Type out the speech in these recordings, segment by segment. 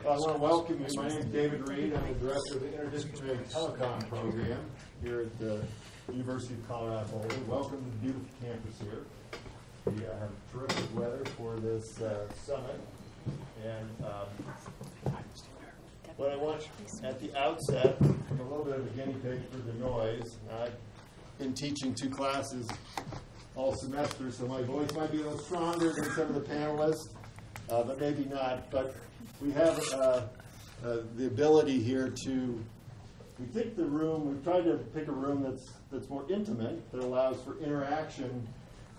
Well, I want to welcome you. My name is David Reed. I'm the director of the Interdisciplinary Telecom Program here at the University of Colorado Boulder. Welcome to the beautiful campus here. We have terrific weather for this summit. And what I want at the outset, I'm a little bit of a guinea pig for the noise. I've been teaching 2 classes all semester, so my voice might be a little stronger than some of the panelists, but maybe not. But we have the ability here to, we pick the room, we've tried to pick a room that's more intimate, that allows for interaction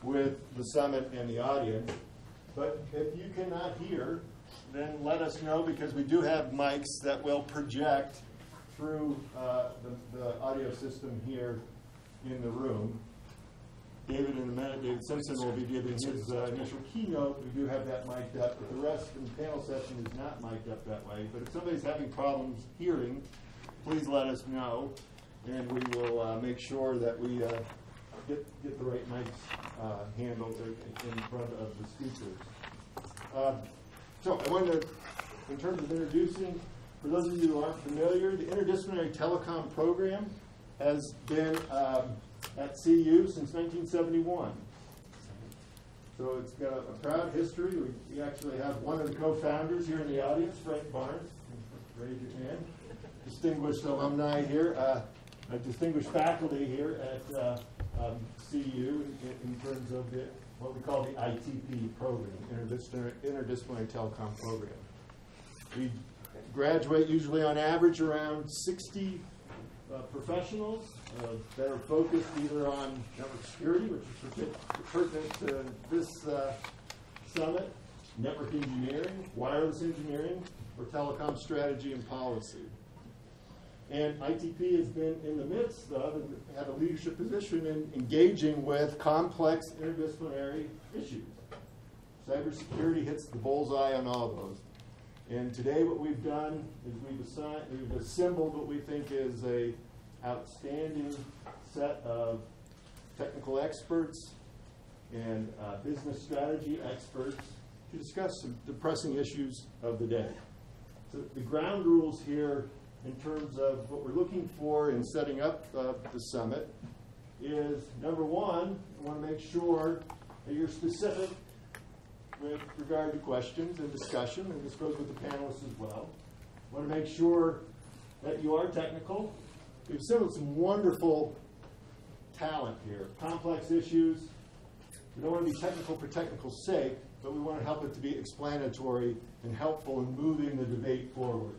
with the summit and the audience. But if you cannot hear, then let us know, because we do have mics that will project through the audio system here in the room. David, in a minute, David Simpson will be giving his initial keynote. We do have that mic'd up, but the rest of the panel session is not mic'd up that way. But if somebody's having problems hearing, please let us know, and we will make sure that we get the right mics handled in front of the speakers. So I wanted to, in terms of introducing, for those of you who aren't familiar, the Interdisciplinary Telecom Program has been at CU since 1971. So it's got a proud history. We actually have one of the co-founders here in the audience, Frank Barnes. Raise your hand. Distinguished alumni here, distinguished faculty here at CU in terms of what we call the ITP program, Interdisciplinary Telecom Program. We graduate usually on average around 60 professionals that are focused either on network security, which is pertinent to this summit, network engineering, wireless engineering, or telecom strategy and policy. And ITP has been in the midst of and had a leadership position in engaging with complex interdisciplinary issues. Cybersecurity hits the bullseye on all of those. And today what we've done is we've assembled what we think is a outstanding set of technical experts and business strategy experts to discuss some pressing issues of the day. So the ground rules here in terms of what we're looking for in setting up the summit is, number one, we want to make sure that you're specific with regard to questions and discussion, and this goes with the panelists as well. We want to make sure that you are technical. We've assembled some wonderful talent here, complex issues. We don't want to be technical for technical's sake, but we want to help it to be explanatory and helpful in moving the debate forward.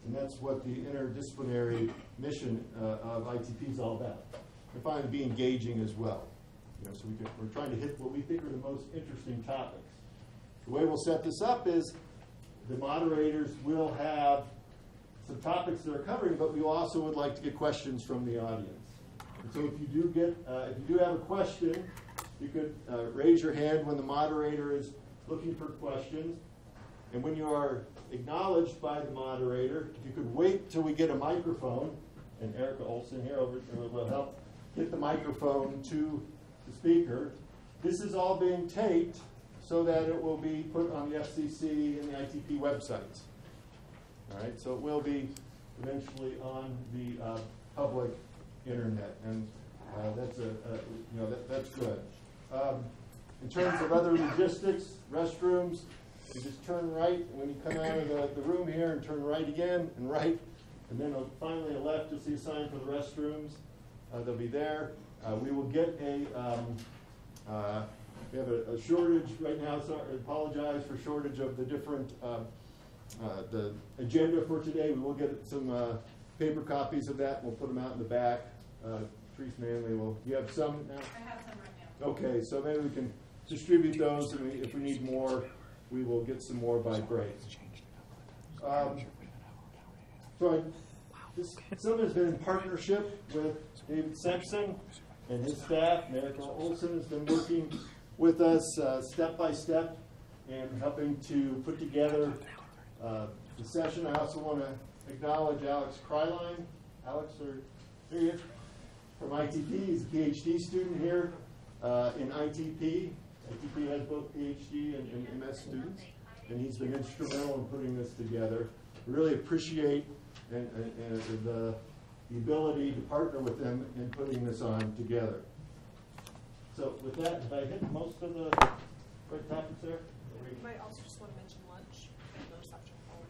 And that's what the interdisciplinary mission of ITP is all about. And finally, be engaging as well. So we're trying to hit what we think are the most interesting topics. The way we'll set this up is the moderators will have some topics that are covering, but we also would like to get questions from the audience. And so if you do have a question, you could raise your hand when the moderator is looking for questions. And when you are acknowledged by the moderator, if you could wait till we get a microphone, and Erica Olson here will help get the microphone to the speaker. This is all being taped so that it will be put on the FCC and the ITP websites. All right, so it will be eventually on the public internet, and that's good. In terms of other logistics, restrooms, you just turn right when you come out of the room here, and turn right again, and right, and then finally left, you'll see a sign for the restrooms. They'll be there. We will get we have a shortage right now, so I apologize for shortage of the different, the agenda for today. We will get some paper copies of that. We'll put them out in the back. Therese Manley will, you have some now? I have some right now. Okay, so maybe we can distribute those, and if we need more, we will get some more by break. This summit has been in partnership with David Simpson and his staff. Erica Olson has been working with us step by step and helping to put together the session. I also want to acknowledge Alex Kryline. Alex, here he is, from ITP. He's a PhD student here in ITP. ITP has both PhD and MS students, and he's been instrumental in putting this together. really appreciate and the ability to partner with them in putting this on together. So with that, have I hit most of the right topics there? You might also just want to mention lunch and the reception hall.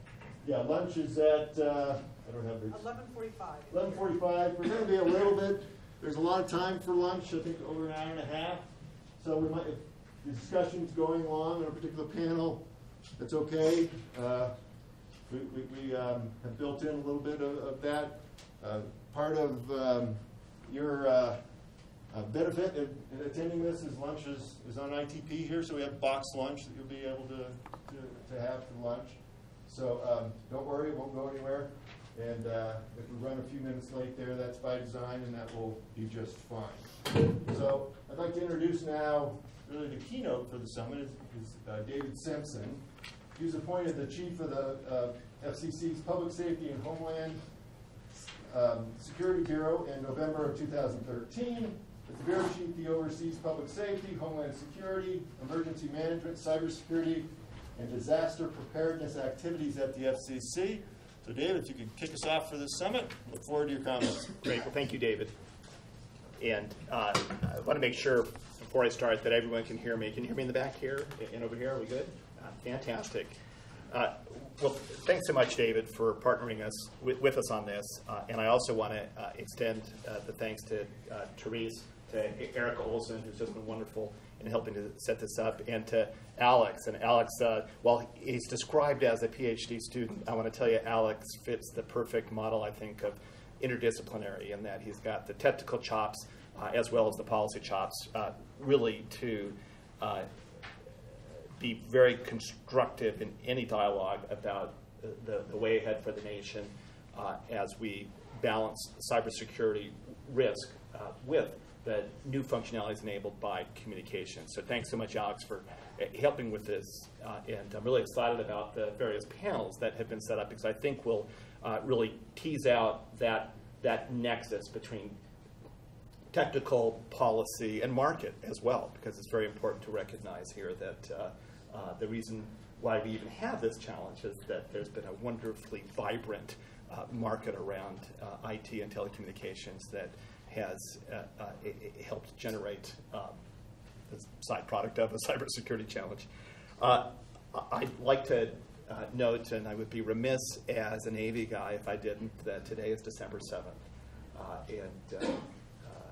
Yeah, lunch is at, I don't have the 11:45. 11:45. We're going to be a little bit, there's a lot of time for lunch, I think over an hour and a half. So we might, if the discussion's going along on a particular panel, that's okay. We have built in a little bit of that. Part of your benefit in attending this is lunch is on ITP here, so we have boxed lunch that you'll be able to have for lunch. So don't worry, it won't go anywhere. And if we run a few minutes late there, that's by design, and that will be just fine. So I'd like to introduce now, really the keynote for the summit is David Simpson. He was appointed the chief of the FCC's Public Safety and Homeland Security Bureau in November of 2013. As the Bureau Chief, he oversees public safety, homeland security, emergency management, cybersecurity, and disaster preparedness activities at the FCC. So, David, if you could kick us off for this summit, look forward to your comments. Great. Well, thank you, David. And I want to make sure before I start that everyone can hear me. Can you hear me in the back here and over here? Are we good? Fantastic. Well, thanks so much, David, for partnering us with us on this. And I also want to extend the thanks to Therese, to Erica Olson, who's just been wonderful in helping to set this up, and to Alex. And Alex, while he's described as a PhD student, I want to tell you Alex fits the perfect model, I think, of interdisciplinary in that he's got the technical chops as well as the policy chops, really to be very constructive in any dialogue about the way ahead for the nation as we balance cybersecurity risk with the new functionalities enabled by communication. So thanks so much, Alex, for helping with this. And I'm really excited about the various panels that have been set up because I think we'll really tease out that nexus between technical, policy, and market as well, because it's very important to recognize here that the reason why we even have this challenge is that there's been a wonderfully vibrant market around IT and telecommunications that has helped generate the side product of a cybersecurity challenge. I'd like to note, and I would be remiss as an AV guy if I didn't, that today is December 7th. And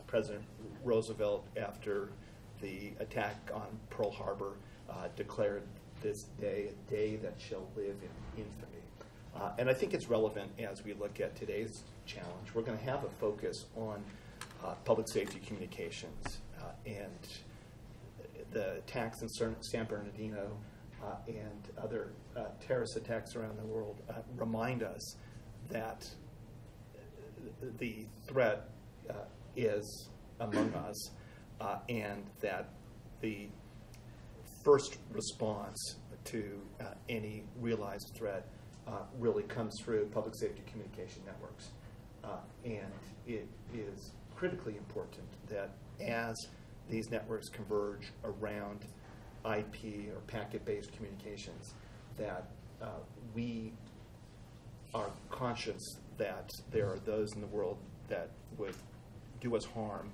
President Roosevelt, after the attack on Pearl Harbor, declared this day a day that shall live in infamy. And I think it's relevant as we look at today's challenge. We're going to have a focus on public safety communications and the attacks in San Bernardino and other terrorist attacks around the world remind us that the threat is among us and that the first response to any realized threat really comes through public safety communication networks. And it is critically important that as these networks converge around IP or packet-based communications, that we are conscious that there are those in the world that would do us harm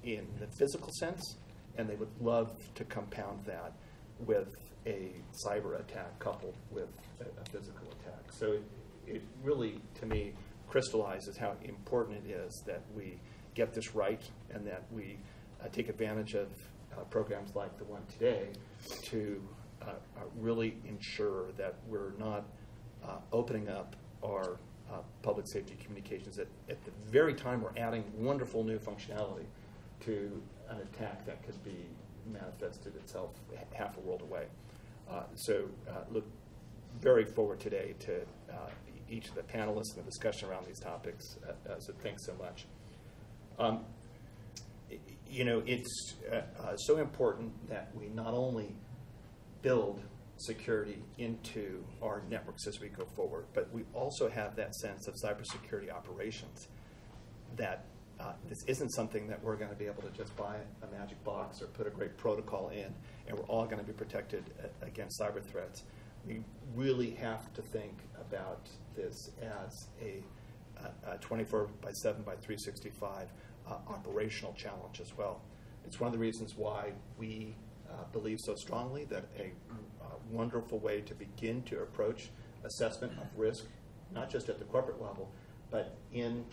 in the physical sense, and they would love to compound that with a cyber attack coupled with a physical attack. So it really, to me, crystallizes how important it is that we get this right and that we take advantage of programs like the one today to really ensure that we're not opening up our public safety communications at the very time we're adding wonderful new functionality to an attack that could be manifested itself half a world away. So look very forward today to each of the panelists and the discussion around these topics. So thanks so much. It's so important that we not only build security into our networks as we go forward, but we also have that sense of cybersecurity operations, that this isn't something that we're going to be able to just buy a magic box or put a great protocol in and we're all going to be protected against cyber threats. we really have to think about this as a 24/7/365 operational challenge as well. It's one of the reasons why we believe so strongly that a wonderful way to begin to approach assessment of risk, not just at the corporate level, but in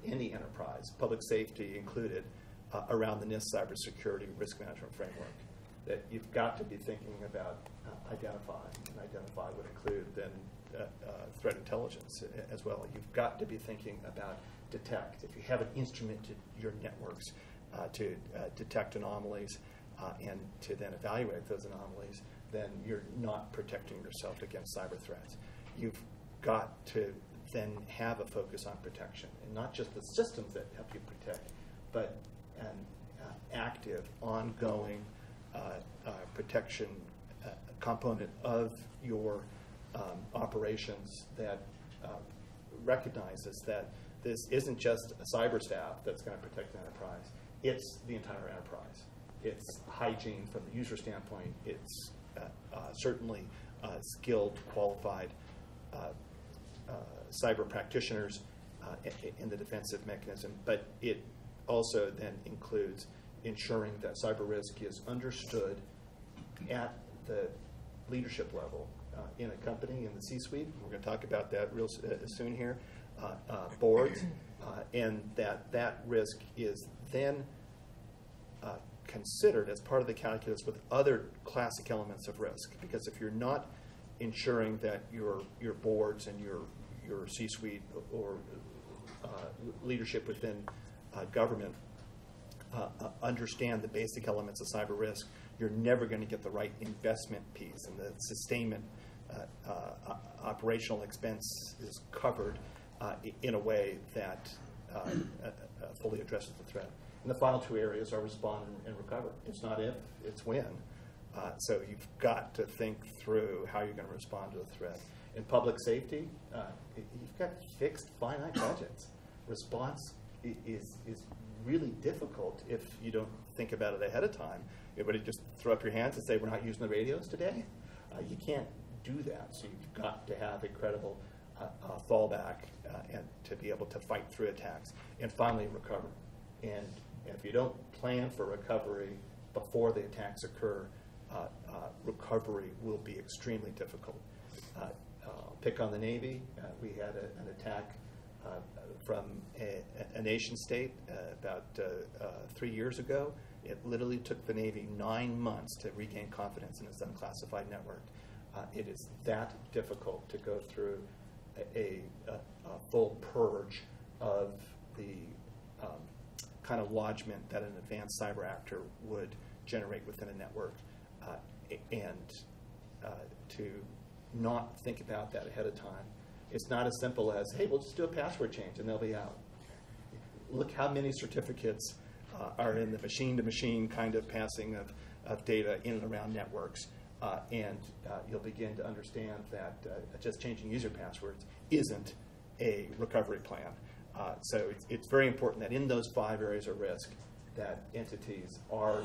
any enterprise, public safety included, around the NIST cybersecurity risk management framework. That you've got to be thinking about identify, and identify would include then threat intelligence as well. You've got to be thinking about detect. If you haven't instrumented your networks to detect anomalies and to then evaluate those anomalies, then you're not protecting yourself against cyber threats. You've got to then have a focus on protection, and not just the systems that help you protect, but an active, ongoing protection component of your operations that recognizes that this isn't just a cyber staff that's going to protect the enterprise, it's the entire enterprise. It's hygiene from the user standpoint. It's certainly skilled, qualified cyber practitioners in the defensive mechanism, but it also then includes ensuring that cyber risk is understood at the leadership level in a company, in the C-suite. We're going to talk about that real soon here. Boards, and that risk is then considered as part of the calculus with other classic elements of risk. Because if you're not ensuring that your boards and your C-suite or leadership within government understand the basic elements of cyber risk, you're never going to get the right investment piece, and the sustainment operational expense is covered in a way that fully addresses the threat. And the final two areas are respond and recover. It's not if, it's when. So you've got to think through how you're going to respond to a threat. In public safety, you've got fixed, finite budgets. Response is really difficult if you don't think about it ahead of time. Everybody just throw up your hands and say, we're not using the radios today. You can't do that. So you've got to have a credible fallback and to be able to fight through attacks. And finally, recover. And if you don't plan for recovery before the attacks occur, recovery will be extremely difficult. Pick on the Navy. We had an attack from a nation state about 3 years ago. It literally took the Navy 9 months to regain confidence in its unclassified network. It is that difficult to go through a full purge of the kind of lodgement that an advanced cyber actor would generate within a network, and to not think about that ahead of time. It's not as simple as, hey, we'll just do a password change and they'll be out. Look how many certificates are in the machine-to-machine kind of passing of data in and around networks, and you'll begin to understand that just changing user passwords isn't a recovery plan. So it's very important that in those 5 areas of risk that entities are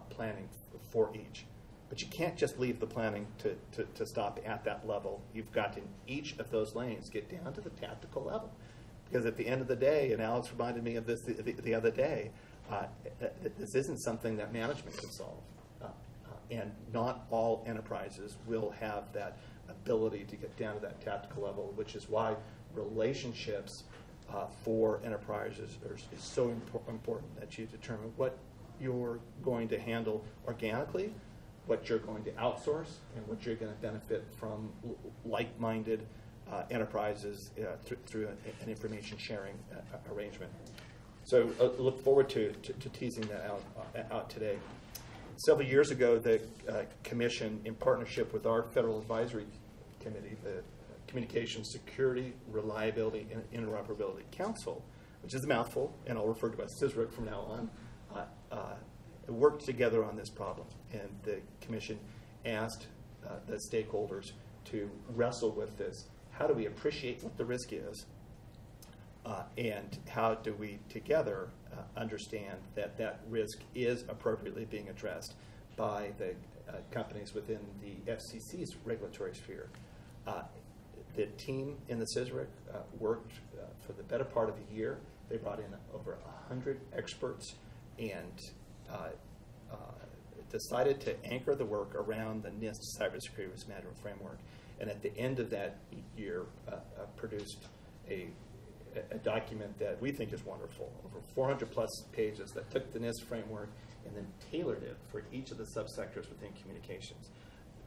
planning for each. But you can't just leave the planning to stop at that level. You've got to, in each of those lanes, get down to the tactical level. Because at the end of the day, and Alex reminded me of this the other day, this isn't something that management can solve. And not all enterprises will have that ability to get down to that tactical level, which is why relationships for enterprises is so important, that you determine what you're going to handle organically, what you're going to outsource, and what you're going to benefit from like-minded enterprises through an information sharing arrangement. So look forward to teasing that out today. Several years ago, the Commission, in partnership with our Federal Advisory Committee, the Communications Security, Reliability, and Interoperability Council, which is a mouthful, and I'll refer to it as CISRIC from now on, worked together on this problem. And the Commission asked the stakeholders to wrestle with this. How do we appreciate what the risk is? And how do we together understand that that risk is appropriately being addressed, by the companies within the FCC's regulatory sphere. The team in the CISRIC worked for the better part of a year. They brought in over 100 experts and decided to anchor the work around the NIST Cybersecurity Risk Management Framework. And at the end of that year, produced a document that we think is wonderful, over 400 plus pages that took the NIST framework and then tailored it for each of the subsectors within communications,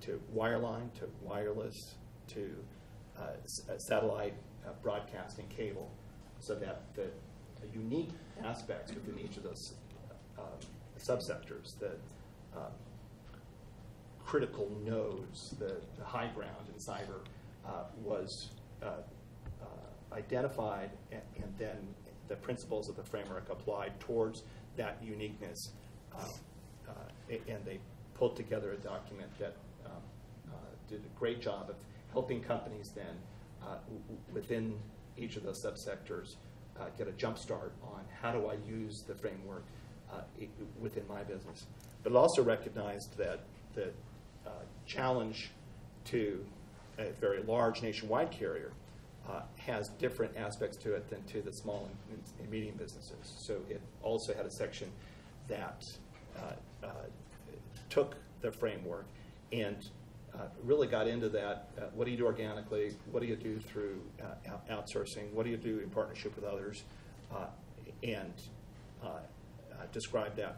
to wireline, to wireless, to satellite broadcasting cable, so that the unique aspects within each of those subsectors, the critical nodes, the high ground in cyber, was identified, and then the principles of the framework applied towards that uniqueness. And they pulled together a document that did a great job of helping companies then within each of those subsectors get a jump start on how do I use the framework within my business. But it also recognized that the challenge to a very large nationwide carrier has different aspects to it than to the small and medium businesses. So it also had a section that took the framework and really got into that. What do you do organically? What do you do through outsourcing? What do you do in partnership with others? And describe that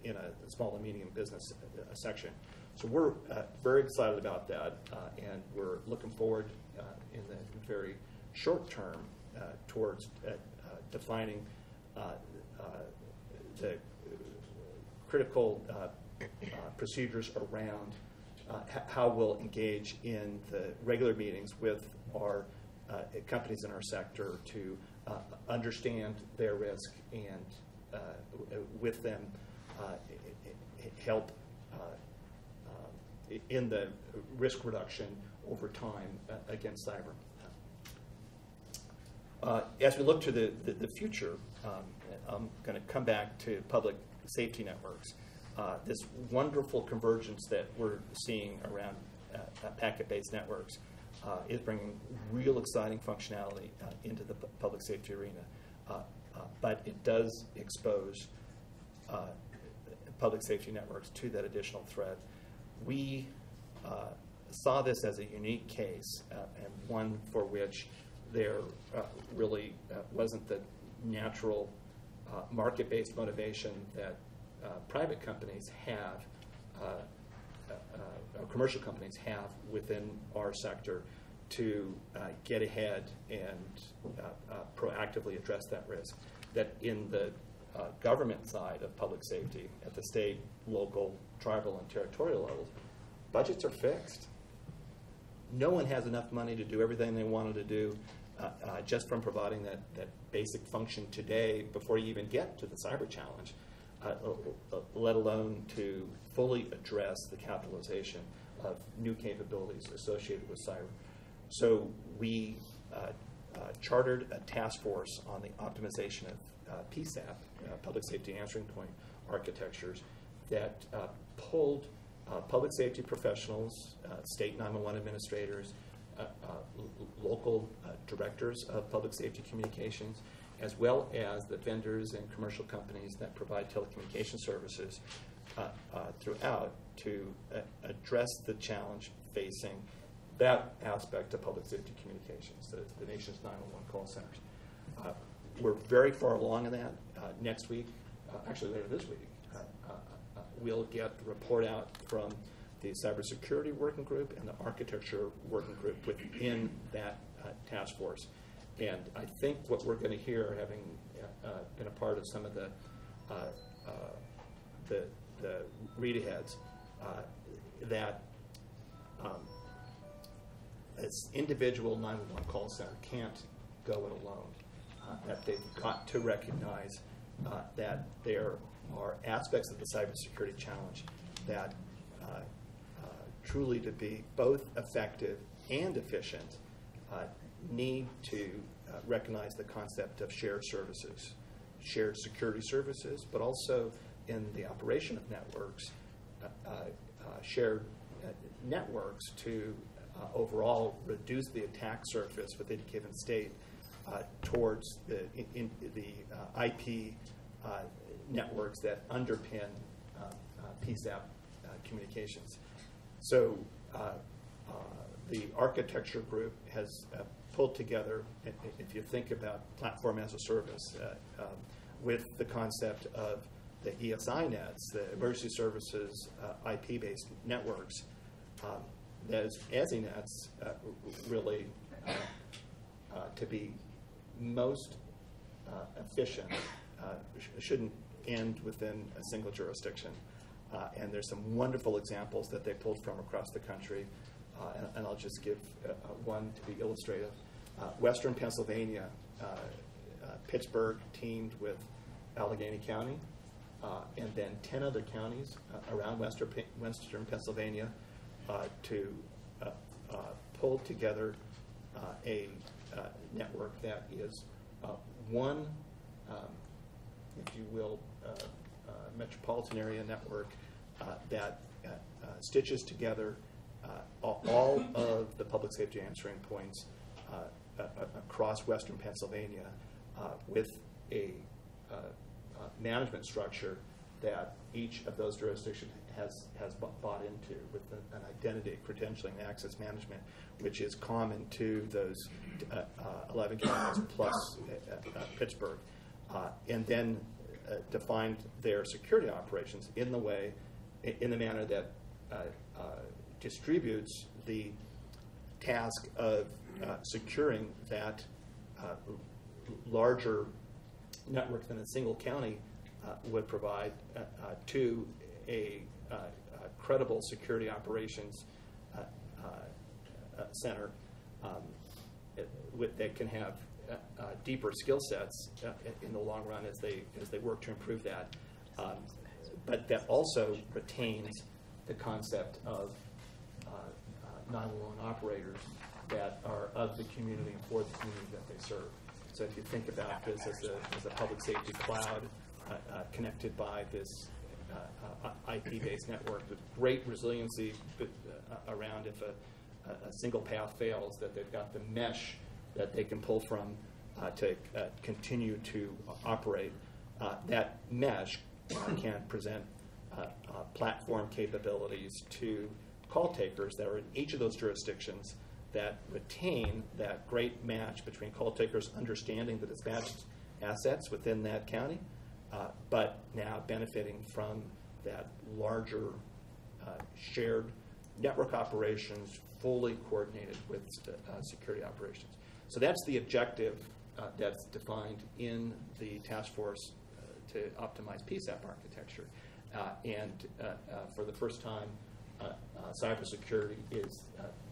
in a small and medium business section. So we're very excited about that, and we're looking forward in the very short term towards defining the critical procedures around how we'll engage in the regular meetings with our companies in our sector to understand their risk and with them help in the risk reduction over time against cyber. As we look to the future, I'm going to come back to public safety networks. This wonderful convergence that we're seeing around packet-based networks is bringing real exciting functionality into the public safety arena. But it does expose public safety networks to that additional threat. We saw this as a unique case and one for which there really wasn't the natural market-based motivation that private companies have, commercial companies have within our sector to get ahead and proactively address that risk. That in the government side of public safety, at the state, local, tribal, and territorial levels, budgets are fixed. No one has enough money to do everything they wanted to do just from providing that basic function today before you even get to the cyber challenge, let alone to fully address the capitalization of new capabilities associated with cyber. So we chartered a task force on the optimization of PSAP, public safety answering point architectures, that pulled public safety professionals, state 911 administrators, local directors of public safety communications, as well as the vendors and commercial companies that provide telecommunication services throughout to address the challenge facing that aspect of public safety communications, the nation's 911 call centers. We're very far along in that. Next week, actually later this week, we'll get the report out from the cybersecurity working group and the architecture working group within that task force. And I think what we're going to hear, having been a part of some of the read-aheads, that this individual 911 call center can't go it alone. That they've got to recognize that there are aspects of the cybersecurity challenge that truly to be both effective and efficient need to recognize the concept of shared services, shared security services, but also in the operation of networks, shared networks to overall reduce the attack surface within a given state towards the IP networks that underpin PSAP communications. So the architecture group has pulled together, if you think about platform as a service, with the concept of the ESI nets, the emergency services IP-based networks. Those ESI nets really, to be most efficient, shouldn't end within a single jurisdiction. And there's some wonderful examples that they pulled from across the country, and I'll just give one to be illustrative. Western Pennsylvania, Pittsburgh teamed with Allegheny County, and then 10 other counties around Western Pennsylvania to pull together a network that is one, if you will, metropolitan area network that stitches together all of the public safety answering points across Western Pennsylvania with a management structure that each of those jurisdictions has bought into, with an identity, credentialing, and access management, which is common to those 11 counties plus Pittsburgh, and then defined their security operations in the manner that distributes the task of securing that larger network than a single county would provide to a credible security operations center that can have deeper skill sets in the long run as they work to improve that, but that also retains the concept of 911 operators that are of the community and for the community that they serve. So if you think about this as a public safety cloud connected by this IP-based network with great resiliency around if a single path fails, that they've got the mesh that they can pull from to continue to operate. That mesh can present platform capabilities to call takers that are in each of those jurisdictions that retain that great match between call takers understanding the dispatched assets within that county, but now benefiting from that larger shared network operations fully coordinated with security operations. So that's the objective that's defined in the task force to optimize PSAP architecture. And for the first time, cybersecurity is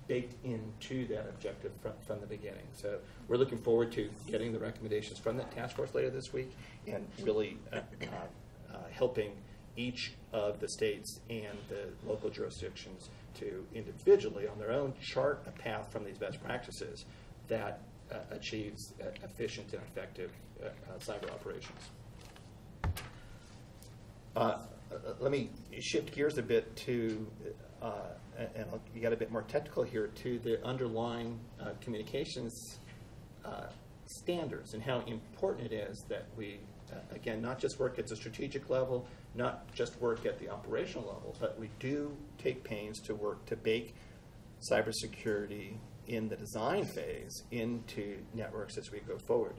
baked into that objective from the beginning. So we're looking forward to getting the recommendations from that task force later this week and really helping each of the states and the local jurisdictions to individually on their own chart a path from these best practices that achieves efficient and effective cyber operations. Let me shift gears a bit to, and I'll get a bit more technical here, to the underlying communications standards and how important it is that we, again, not just work at the strategic level, not just work at the operational level, but we do take pains to work to bake cybersecurity in the design phase into networks as we go forward.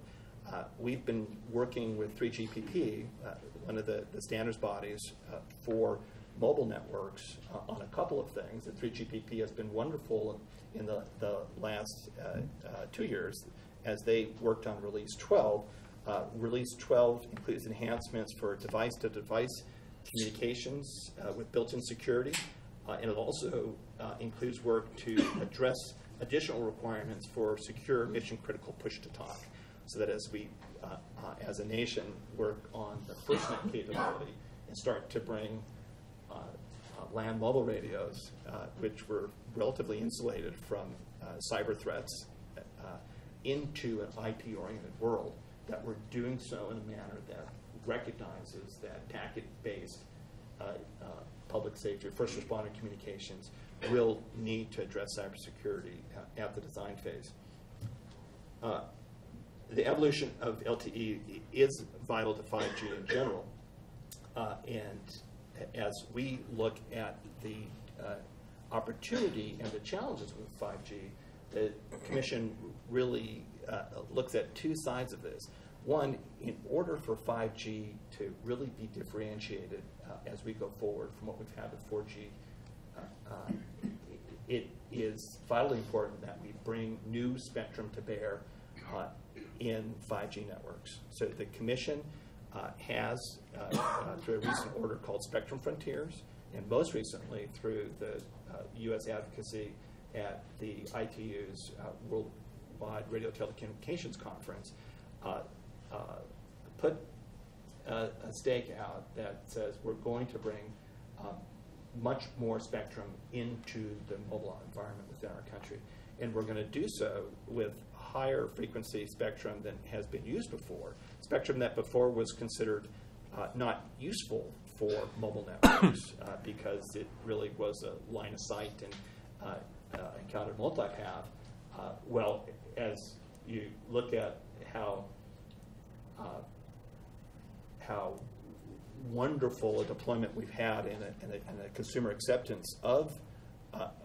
We've been working with 3GPP, one of the standards bodies for mobile networks, on a couple of things. And 3GPP has been wonderful in the last 2 years as they worked on Release 12. Release 12 includes enhancements for device-to-device communications with built-in security, and it also includes work to address additional requirements for secure mission-critical push-to-talk, so that as we, as a nation, work on the FirstNet capability and start to bring land mobile radios, which were relatively insulated from cyber threats, into an IP-oriented world, that we're doing so in a manner that recognizes that packet-based public safety or first responder communications will need to address cybersecurity at the design phase. The evolution of LTE is vital to 5G in general, and as we look at the opportunity and the challenges with 5G, the Commission really looks at two sides of this. One, in order for 5G to really be differentiated as we go forward from what we've had with 4G, it is vitally important that we bring new spectrum to bear in 5G networks. So the Commission has, through a recent order called Spectrum Frontiers, and most recently through the U.S. advocacy at the ITU's Worldwide Radio Telecommunications Conference, put a stake out that says we're going to bring much more spectrum into the mobile environment within our country. And we're going to do so with higher frequency spectrum than has been used before. Spectrum that before was considered not useful for mobile networks because it really was a line of sight and encountered multipath. Well, as you look at how wonderful a deployment we've had in a consumer acceptance of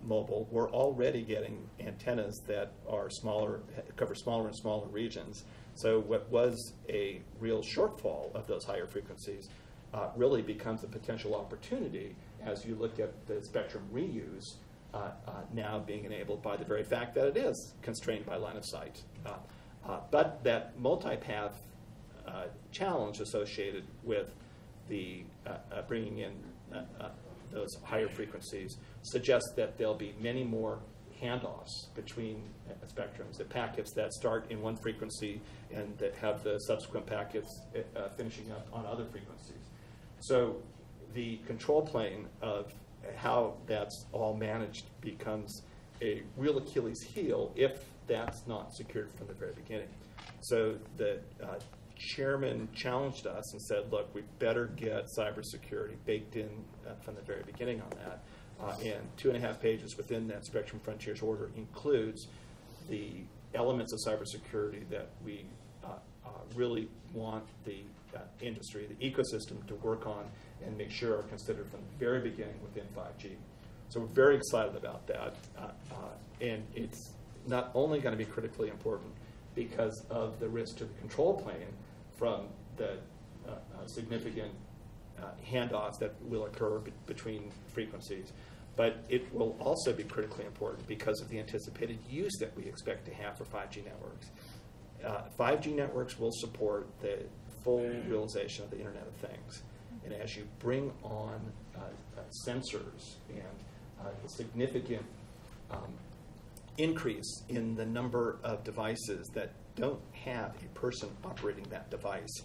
mobile, we're already getting antennas that are smaller, cover smaller and smaller regions. So what was a real shortfall of those higher frequencies really becomes a potential opportunity as you look at the spectrum reuse now being enabled by the very fact that it is constrained by line of sight. But that multipath challenge associated with the bringing in those higher frequencies suggests that there'll be many more handoffs between spectrums, the packets that start in one frequency and that have the subsequent packets finishing up on other frequencies. So the control plane of how that's all managed becomes a real Achilles heel if that's not secured from the very beginning. So the chairman challenged us and said, look, we better get cybersecurity baked in from the very beginning on that. And 2.5 pages within that Spectrum Frontiers order includes the elements of cybersecurity that we really want the industry, the ecosystem to work on and make sure are considered from the very beginning within 5G. So we're very excited about that. And it's not only going to be critically important because of the risk to the control plane from the significant handoffs that will occur between frequencies, but it will also be critically important because of the anticipated use that we expect to have for 5G networks. 5G networks will support the full realization of the Internet of Things. And as you bring on sensors and a significant increase in the number of devices that don't have a person operating that device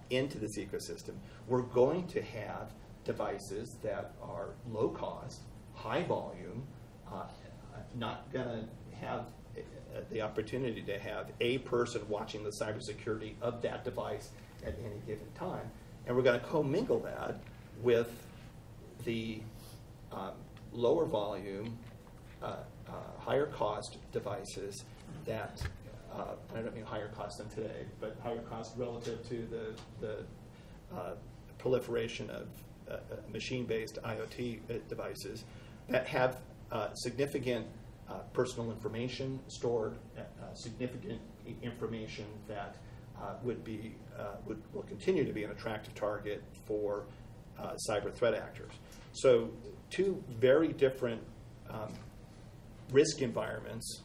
into this ecosystem, we're going to have devices that are low cost, high volume, not going to have the opportunity to have a person watching the cybersecurity of that device at any given time. And we're going to commingle that with the lower volume, higher cost devices that, I don't mean higher cost than today, but higher cost relative to the proliferation of machine-based IoT devices that have significant personal information stored, significant information that will continue to be an attractive target for cyber threat actors. So two very different risk environments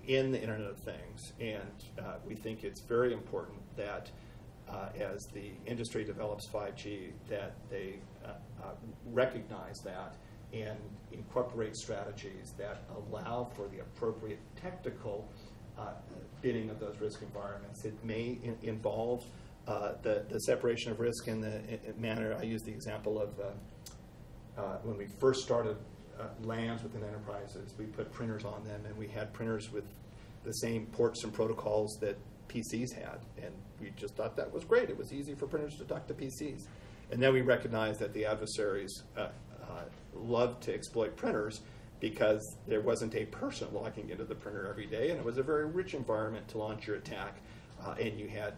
in the Internet of Things, and we think it's very important that as the industry develops 5G that they recognize that and incorporate strategies that allow for the appropriate technical bidding of those risk environments. It may involve the separation of risk in the manner, I use the example of when we first started LANs within enterprises, we put printers on them, and we had printers with the same ports and protocols that PCs had, and we just thought that was great. It was easy for printers to talk to PCs. And then we recognized that the adversaries loved to exploit printers because there wasn't a person logging into the printer every day, and it was a very rich environment to launch your attack, and you had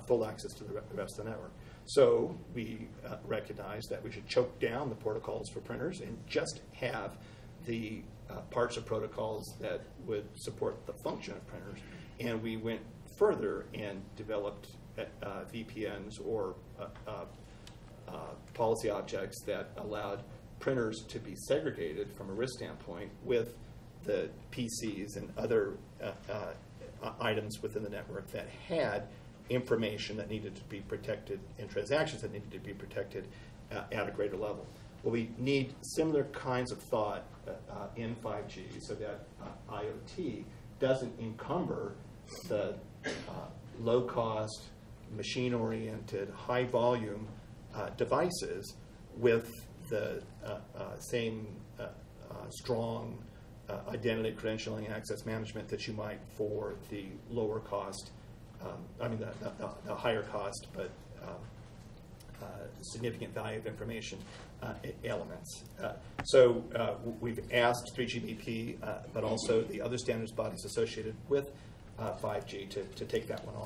full access to the rest of the network. So we recognized that we should choke down the protocols for printers and just have the parts of protocols that would support the function of printers. And we went further and developed VPNs or policy objects that allowed printers to be segregated from a risk standpoint with the PCs and other items within the network that had information that needed to be protected and transactions that needed to be protected at a greater level. Well, we need similar kinds of thought in 5G so that IoT doesn't encumber the low-cost, machine-oriented, high-volume devices with the same strong identity credentialing and access management that you might for the lower cost, the higher cost, but significant value of information elements. So we've asked 3GPP, but also the other standards bodies associated with 5G to take that one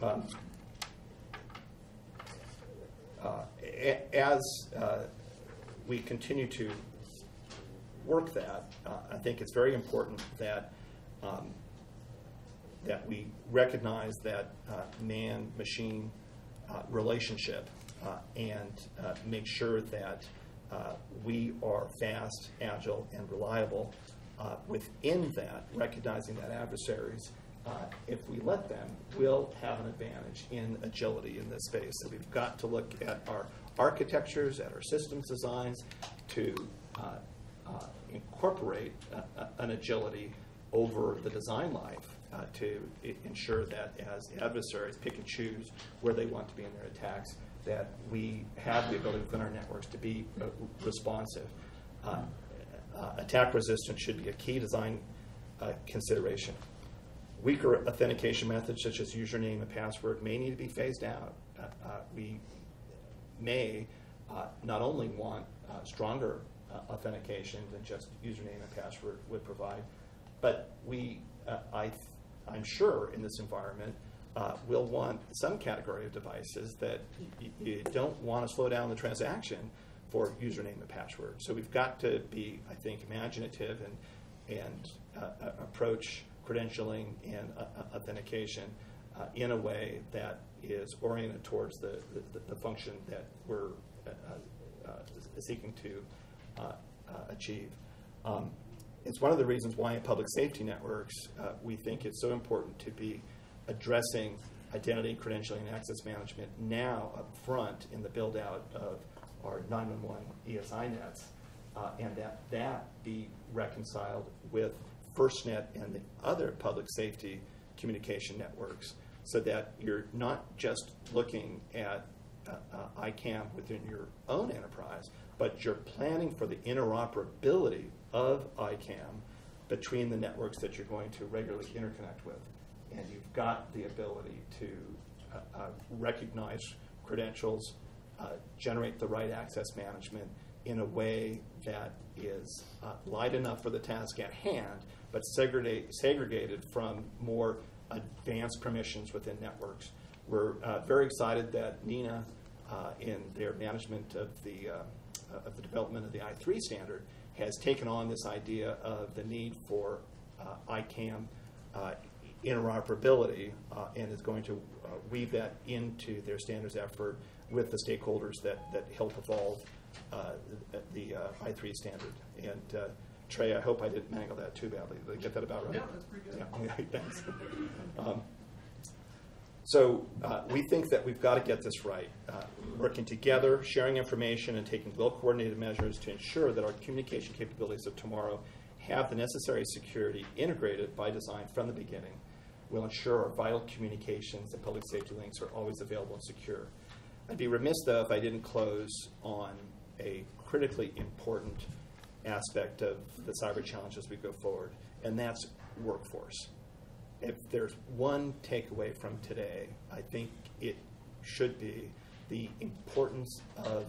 on. As we continue to work that, I think it's very important that that we recognize that man-machine relationship and make sure that we are fast, agile, and reliable within that, recognizing that adversaries, if we let them, will have an advantage in agility in this space. So we've got to look at our architectures, at our systems designs to incorporate an agility over the design life to ensure that as the adversaries pick and choose where they want to be in their attacks, that we have the ability within our networks to be responsive. Attack resistance should be a key design consideration. Weaker authentication methods such as username and password may need to be phased out. We may not only want stronger authentication than just username and password would provide, but I'm sure in this environment we'll want some category of devices that you don't want to slow down the transaction for username and password. So we've got to be, I think, imaginative and approach credentialing and authentication in a way that is oriented towards the function that we're seeking to achieve. It's one of the reasons why in public safety networks we think it's so important to be addressing identity, credentialing, and access management now up front in the build-out of our 911 ESI nets, and that be reconciled with FirstNet and the other public safety communication networks, so that you're not just looking at ICAM within your own enterprise, but you're planning for the interoperability of ICAM between the networks that you're going to regularly interconnect with. And you've got the ability to recognize credentials, generate the right access management in a way that is light enough for the task at hand, but segregated from more advanced permissions within networks. We're very excited that NENA, in their management of the development of the I3 standard, has taken on this idea of the need for ICAM interoperability and is going to weave that into their standards effort with the stakeholders that help evolve the I3 standard. And Trey, I hope I didn't mangle that too badly. Did I get that about right? Yeah, that's pretty good. Yeah, thanks. So we think that we've got to get this right, working together, sharing information, and taking well-coordinated measures to ensure that our communication capabilities of tomorrow have the necessary security integrated by design from the beginning. We'll ensure our vital communications and public safety links are always available and secure. I'd be remiss, though, if I didn't close on a critically important aspect of the cyber challenge as we go forward, and that's workforce. If there's one takeaway from today, I think it should be the importance of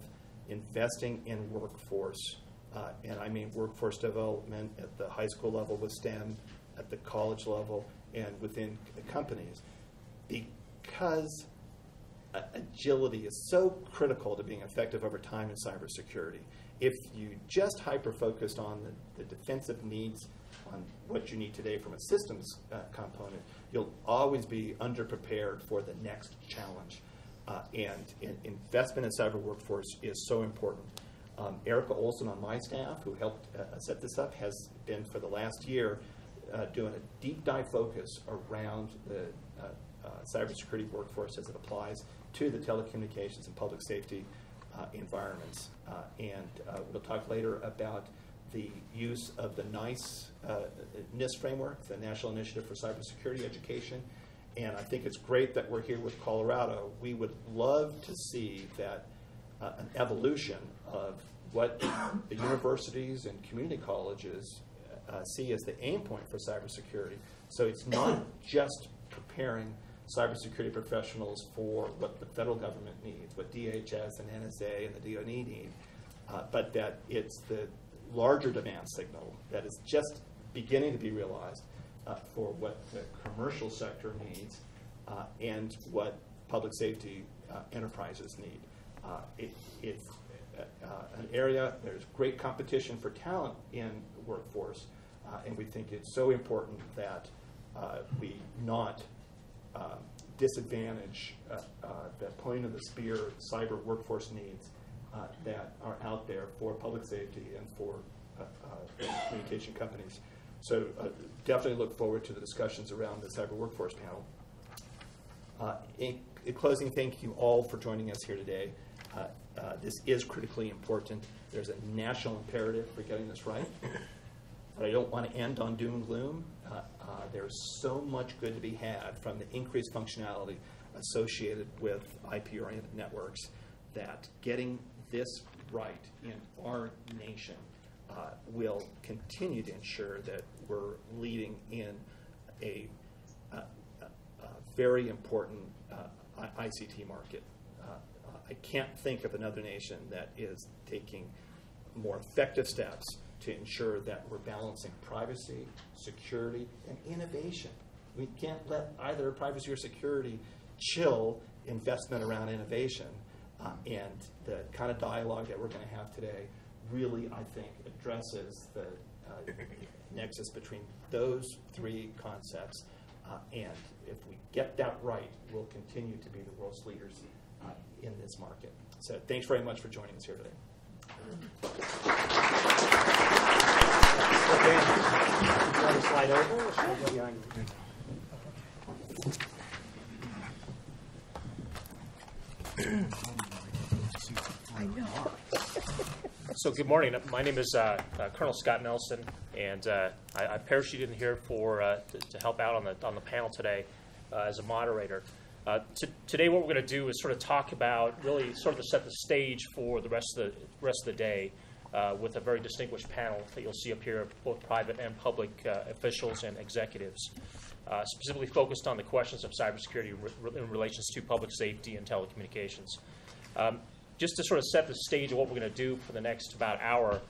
investing in workforce, and I mean workforce development at the high school level with STEM, at the college level, and within the companies, because agility is so critical to being effective over time in cybersecurity. If you just hyper-focused on the defensive needs, on what you need today from a systems component, you'll always be underprepared for the next challenge. And investment in cyber workforce is so important. Erica Olson on my staff, who helped set this up, has been for the last year doing a deep dive focus around the cybersecurity workforce as it applies to the telecommunications and public safety environments. And we'll talk later about the use of the NIST framework, the National Initiative for Cybersecurity Education. And I think it's great that we're here with Colorado. We would love to see that an evolution of what the universities and community colleges see as the aim point for cybersecurity. So it's not just preparing cybersecurity professionals for what the federal government needs, what DHS and NSA and the DoD need, but that it's the larger demand signal that is just beginning to be realized for what the commercial sector needs and what public safety enterprises need. It's an area, there's great competition for talent in workforce, and we think it's so important that we not disadvantage the point of the spear cyber workforce needs that are out there for public safety and for communication companies. So definitely look forward to the discussions around the cyber workforce panel. In closing, thank you all for joining us here today. This is critically important. There's a national imperative for getting this right. But I don't want to end on doom and gloom. There's so much good to be had from the increased functionality associated with IP-oriented networks that getting this right in our nation will continue to ensure that we're leading in a very important ICT market. I can't think of another nation that is taking more effective steps to ensure that we're balancing privacy, security, and innovation. We can't let either privacy or security chill investment around innovation. And the kind of dialogue that we're going to have today really, I think, addresses the nexus between those three concepts. And if we get that right, we'll continue to be the world's leaders in this market. So thanks very much for joining us here today. Want to slide over? I know. So good morning. My name is Colonel Scott Nelson, and I parachuted in here to help out on the panel today as a moderator. Today, what we're going to do is sort of talk about really sort of to set the stage for the rest of the day with a very distinguished panel that you'll see up here, both private and public officials and executives, specifically focused on the questions of cybersecurity in relations to public safety and telecommunications. Just to sort of set the stage of what we're going to do for the next about hour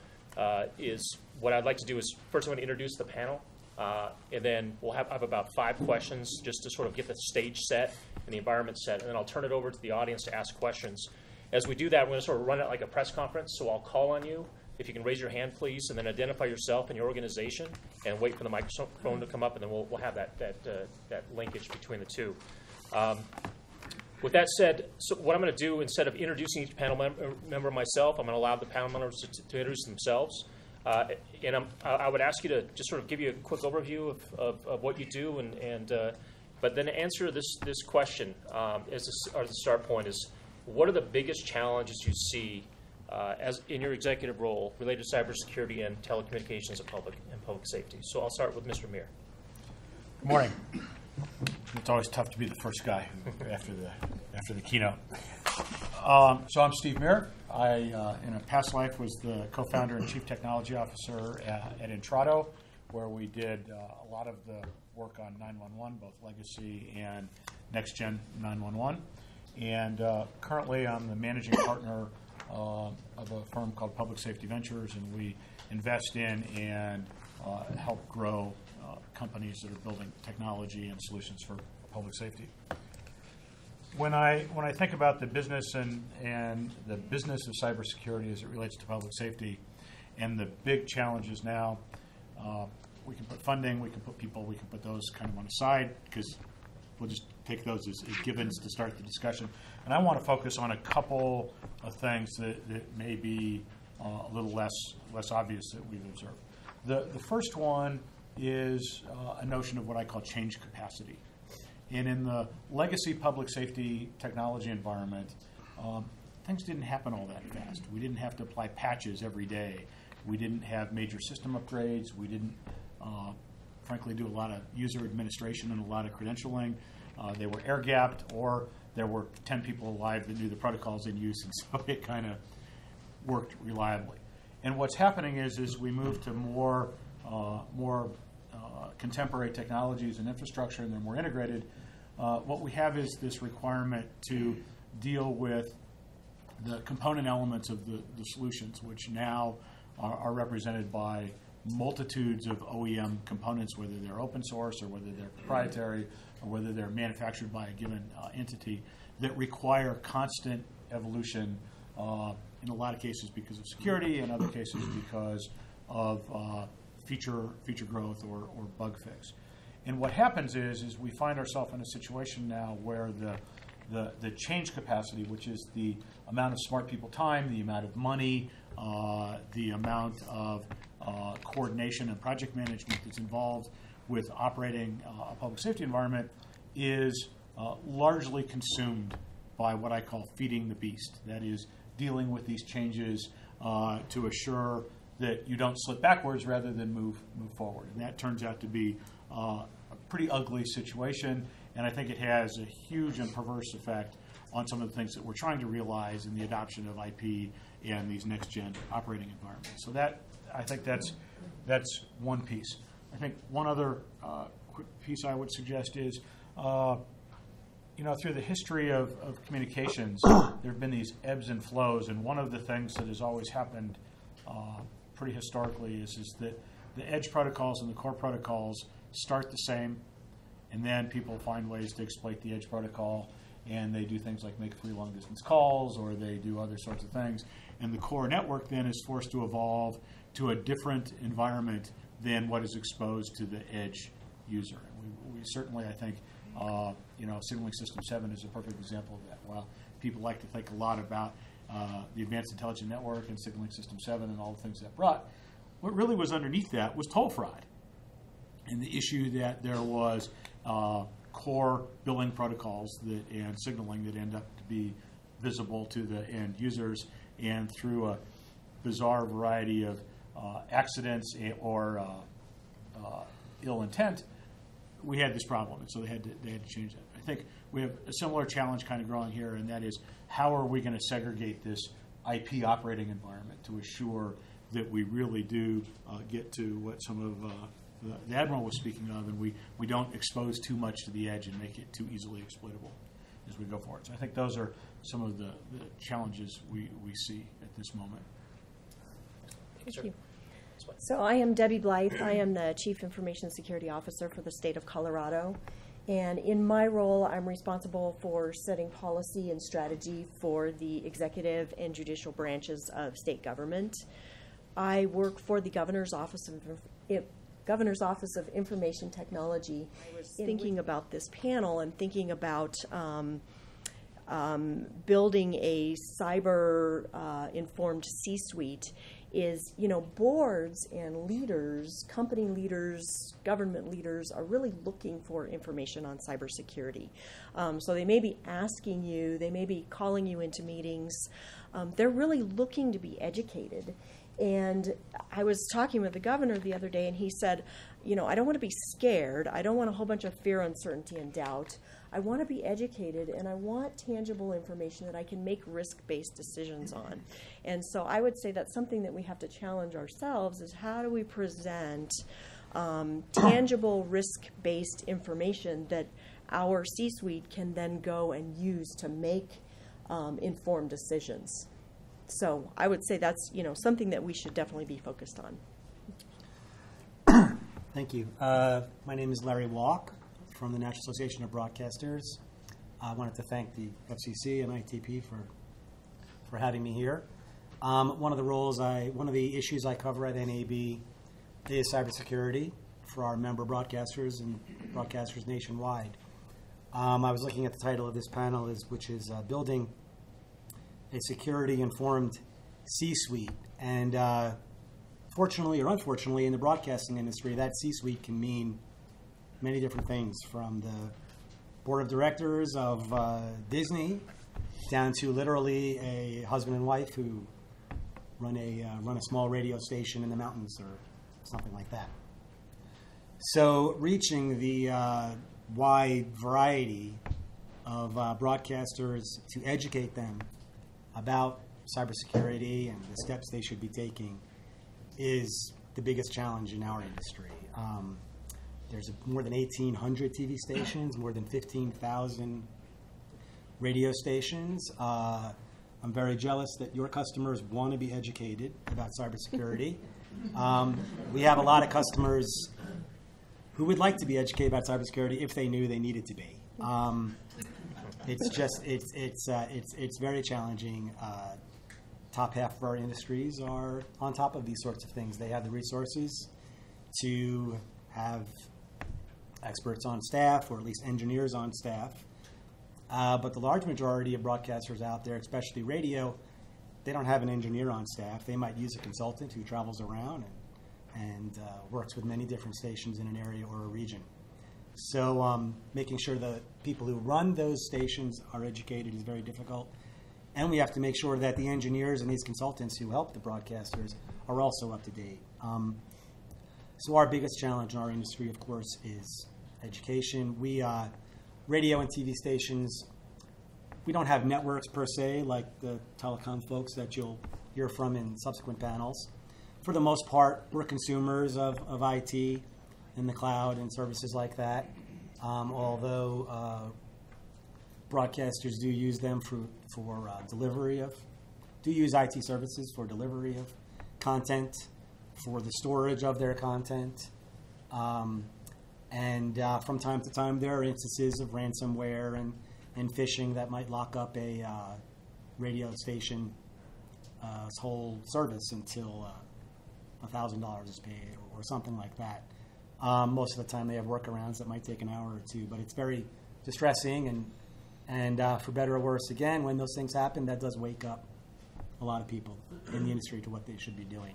is what I'd like to do is first I'm going to introduce the panel, and then we'll have about 5 questions just to sort of get the stage set and the environment set, and then I'll turn it over to the audience to ask questions. As we do that, we're going to sort of run it like a press conference, so I'll call on you. If you can raise your hand, please, and then identify yourself and your organization, and wait for the microphone to come up, and then we'll have that linkage between the two. With that said, so what I'm going to do, instead of introducing each panel member myself, I'm going to allow the panel members to introduce themselves. And I would ask you to just sort of give you a quick overview of what you do, but then answer this question as the start point is, what are the biggest challenges you see as in your executive role related to cybersecurity and telecommunications and public safety? So I'll start with Mr. Meir. Good morning. It's always tough to be the first guy after the keynote. So I'm Steve Meir. I, in a past life, was the co-founder and chief technology officer at Intrado, where we did a lot of the work on 911, both legacy and next-gen 911. And currently, I'm the managing partner of a firm called Public Safety Ventures, and we invest in and help grow companies that are building technology and solutions for public safety. When I think about the business and the business of cybersecurity as it relates to public safety, and the big challenges now, we can put funding, we can put people, we can put those kind of on the side, because we'll just take those as givens to start the discussion. And I want to focus on a couple of things that may be a little less obvious that we've observed. The first one is a notion of what I call change capacity. And in the legacy public safety technology environment, things didn't happen all that fast. We didn't have to apply patches every day. We didn't have major system upgrades. We didn't, frankly, do a lot of user administration and a lot of credentialing. They were air-gapped, or there were 10 people alive that knew the protocols in use, and so it kind of worked reliably. And what's happening is we move to more contemporary technologies and infrastructure, and they're more integrated. What we have is this requirement to deal with the component elements of the solutions, which now are represented by multitudes of OEM components, whether they're open source or whether they're proprietary or whether they're manufactured by a given entity, that require constant evolution, in a lot of cases because of security, in other cases because of feature growth or bug fix. And what happens is we find ourselves in a situation now where the change capacity, which is the amount of smart people time, the amount of money, the amount of coordination and project management that's involved with operating a public safety environment, is largely consumed by what I call feeding the beast. That is, dealing with these changes to assure that you don't slip backwards rather than move forward. And that turns out to be a pretty ugly situation, and I think it has a huge and perverse effect on some of the things that we're trying to realize in the adoption of IP and these next-gen operating environments. So that, I think that's one piece. I think one other quick piece I would suggest is, through the history of communications, there have been these ebbs and flows, and one of the things that has always happened pretty historically is that the edge protocols and the core protocols start the same, and then people find ways to exploit the edge protocol, and they do things like make free long-distance calls, or they do other sorts of things, and the core network then is forced to evolve to a different environment than what is exposed to the edge user. And we certainly, I think, Signaling System 7 is a perfect example of that. While people like to think a lot about the Advanced Intelligent Network and Signaling System 7 and all the things that brought, what really was underneath that was toll fraud. And the issue that there was core billing protocols and signaling that end up to be visible to the end users, and through a bizarre variety of accidents or ill intent, we had this problem, and so they had to change that. I think we have a similar challenge kind of growing here, and that is, how are we going to segregate this IP operating environment to assure that we really do get to what some of the Admiral was speaking of, and we don't expose too much to the edge and make it too easily exploitable as we go forward. So I think those are some of the challenges we see at this moment. Thank you. So I am Debbie Blythe. I am the Chief Information Security Officer for the state of Colorado. And in my role, I'm responsible for setting policy and strategy for the executive and judicial branches of state government. I work for the Governor's Office of Information Technology. I was thinking about this panel and thinking about building a cyber-informed C-suite. Is, boards and leaders, company leaders, government leaders are really looking for information on cybersecurity. So they may be asking you, they may be calling you into meetings. They're really looking to be educated. And I was talking with the governor the other day, and he said, I don't want to be scared. I don't want a whole bunch of fear, uncertainty, and doubt. I want to be educated, and I want tangible information that I can make risk-based decisions on. And so I would say that's something that we have to challenge ourselves, is how do we present tangible risk-based information that our C-suite can then go and use to make informed decisions. So I would say that's, something that we should definitely be focused on. Thank you. My name is Larry Walk from the National Association of Broadcasters. I wanted to thank the FCC and ITP for having me here. One of the issues I cover at NAB is cybersecurity for our member broadcasters and broadcasters nationwide. I was looking at the title of this panel, which is Building a Security-Informed C-Suite. And fortunately or unfortunately, in the broadcasting industry, that C-suite can mean many different things, from the board of directors of Disney down to literally a husband and wife who run a small radio station in the mountains or something like that. So reaching the wide variety of broadcasters to educate them about cybersecurity and the steps they should be taking is the biggest challenge in our industry. There's more than 1,800 TV stations, more than 15,000 radio stations. I'm very jealous that your customers want to be educated about cybersecurity. We have a lot of customers who would like to be educated about cybersecurity if they knew they needed to be. It's very challenging. Top half of our industries are on top of these sorts of things. They have the resources to have experts on staff, or at least engineers on staff. But the large majority of broadcasters out there, especially radio, they don't have an engineer on staff. They might use a consultant who travels around and works with many different stations in an area or a region. So making sure the people who run those stations are educated is very difficult. And we have to make sure that the engineers and these consultants who help the broadcasters are also up to date. So our biggest challenge in our industry, of course, is education. We, radio and TV stations, we don't have networks per se like the telecom folks that you'll hear from in subsequent panels. For the most part, we're consumers of IT in the cloud and services like that, although broadcasters do use them for delivery of, do use IT services for delivery of content, for the storage of their content. And from time to time, there are instances of ransomware and phishing that might lock up a radio station's whole service until $1,000 is paid or something like that. Most of the time, they have workarounds that might take an hour or two, but it's very distressing. And for better or worse, again, when those things happen, that does wake up a lot of people in the industry to what they should be doing.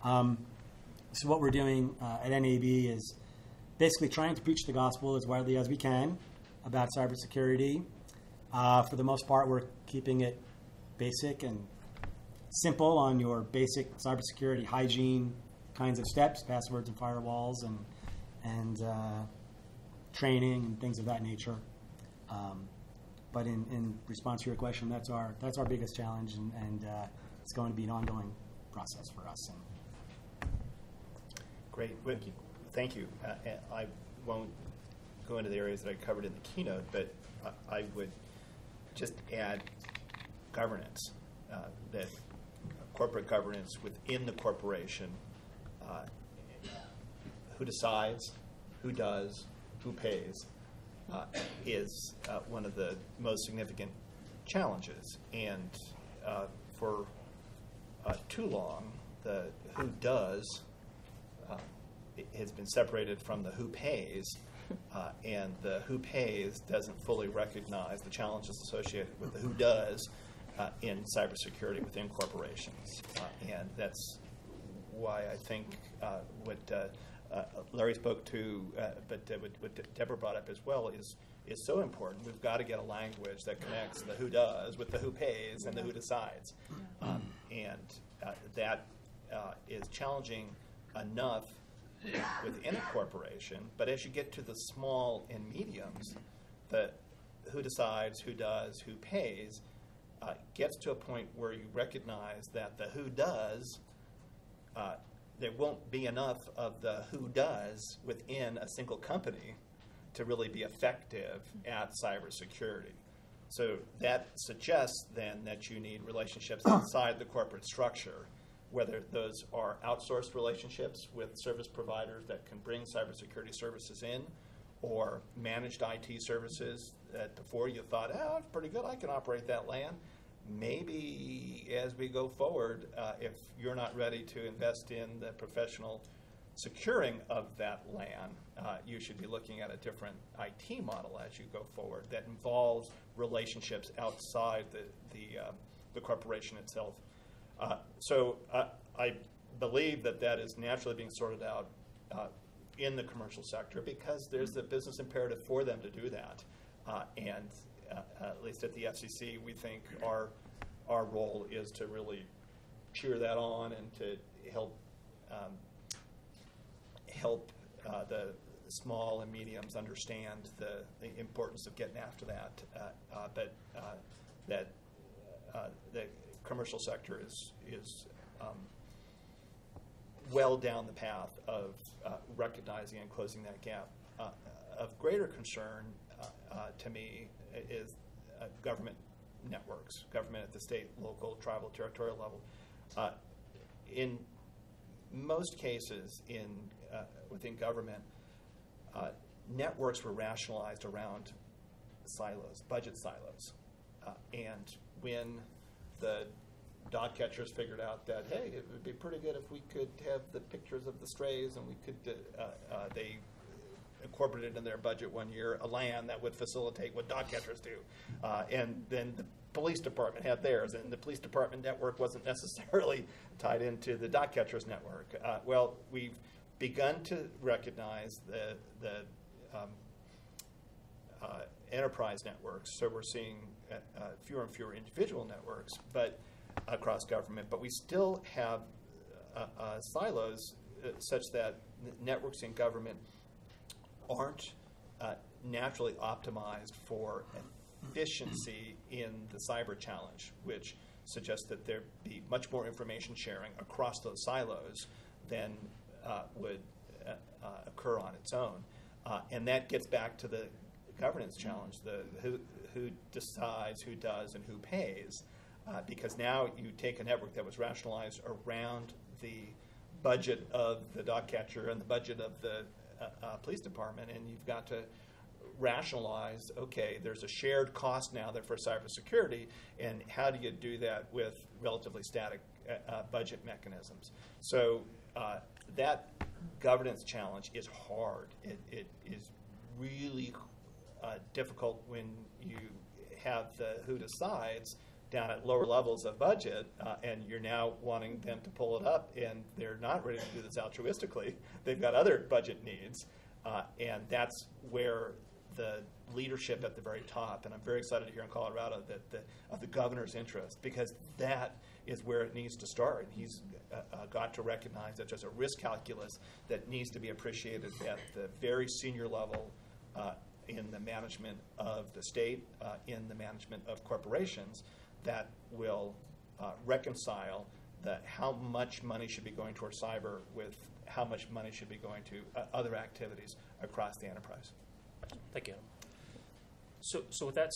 So what we're doing at NAB is basically trying to preach the gospel as widely as we can about cybersecurity. For the most part, we're keeping it basic and simple on your basic cybersecurity hygiene kinds of steps, passwords and firewalls and training and things of that nature. But in response to your question, that's our biggest challenge, and it's going to be an ongoing process for us. Great. Thank you. I won't go into the areas that I covered in the keynote, but I would just add governance, that corporate governance within the corporation, who decides, who does, who pays, is one of the most significant challenges. And for too long, the who does it has been separated from the who pays, and the who pays doesn't fully recognize the challenges associated with the who does in cybersecurity within corporations. And that's why I think what Larry spoke to, but what Deborah brought up as well is so important. We've got to get a language that connects the who does with the who pays and the who decides. And that is challenging enough within a corporation, but as you get to the small and mediums, the who decides, who does, who pays gets to a point where you recognize that the who does, there won't be enough of the who does within a single company to really be effective at cybersecurity. So that suggests then that you need relationships inside the corporate structure, whether those are outsourced relationships with service providers that can bring cybersecurity services in, or managed IT services that before you thought, oh, it's pretty good, I can operate that LAN. Maybe as we go forward, if you're not ready to invest in the professional securing of that LAN, you should be looking at a different IT model as you go forward that involves relationships outside the corporation itself. So I believe that is naturally being sorted out in the commercial sector because there's a business imperative for them to do that. And at least at the FCC, we think our role is to really cheer that on and to help the small and mediums understand the importance of getting after that. But the commercial sector is well down the path of recognizing and closing that gap. Of greater concern to me is government networks, government at the state, local, tribal, territorial level. In most cases within government, networks were rationalized around silos, budget silos. And when the dog catchers figured out that, hey, it would be pretty good if we could have the pictures of the strays and we could, they incorporated in their budget one year a LAN that would facilitate what dog catchers do. And then the police department had theirs, and the police department network wasn't necessarily tied into the dog catchers network. Well, we've begun to recognize the enterprise networks, so we're seeing fewer and fewer individual networks but across government, but we still have silos such that networks in government aren't naturally optimized for efficiency in the cyber challenge, which suggests that there be much more information sharing across those silos than would occur on its own. And that gets back to the governance challenge, the who decides, who does, and who pays. Because now you take a network that was rationalized around the budget of the dog catcher and the budget of the police department, and you've got to rationalize, okay, there's a shared cost now for cybersecurity, and how do you do that with relatively static budget mechanisms? So that governance challenge is hard. It is really difficult when you have the who decides down at lower levels of budget, and you're now wanting them to pull it up, and they're not ready to do this altruistically. They've got other budget needs, and that's where the leadership at the very top, and I'm very excited to hear in Colorado that of the governor's interest, because that is where it needs to start. He's got to recognize that there's a risk calculus that needs to be appreciated at the very senior level in the management of the state, in the management of corporations, that will reconcile how much money should be going towards cyber with how much money should be going to other activities across the enterprise. Thank you. So with that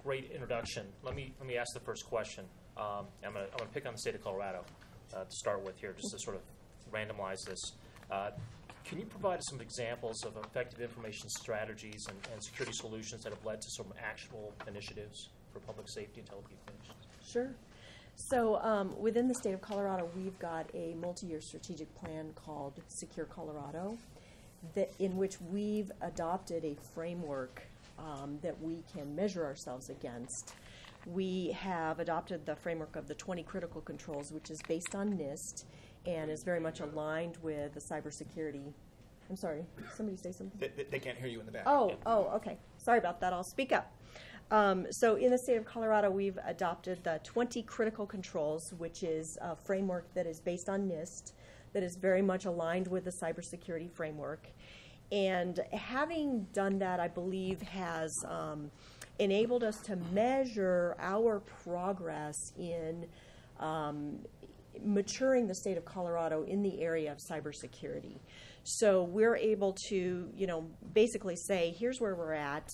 great introduction, let me ask the first question. I'm going to pick on the state of Colorado to start with here, just to sort of randomize this. Can you provide us some examples of effective information strategies and security solutions that have led to some actual initiatives for public safety and telecommunications? Sure. So within the state of Colorado, we've got a multi-year strategic plan called Secure Colorado, in which we've adopted a framework that we can measure ourselves against. We have adopted the framework of the 20 critical controls, which is based on NIST and is very much aligned with the cybersecurity. I'm sorry, somebody say something? They can't hear you in the back. Oh, okay. Sorry about that. I'll speak up. So in the state of Colorado, we've adopted the 20 critical controls, which is a framework that is based on NIST, that is very much aligned with the cybersecurity framework. And having done that, I believe, has enabled us to measure our progress in maturing the state of Colorado in the area of cybersecurity. So we're able to, basically say, here's where we're at,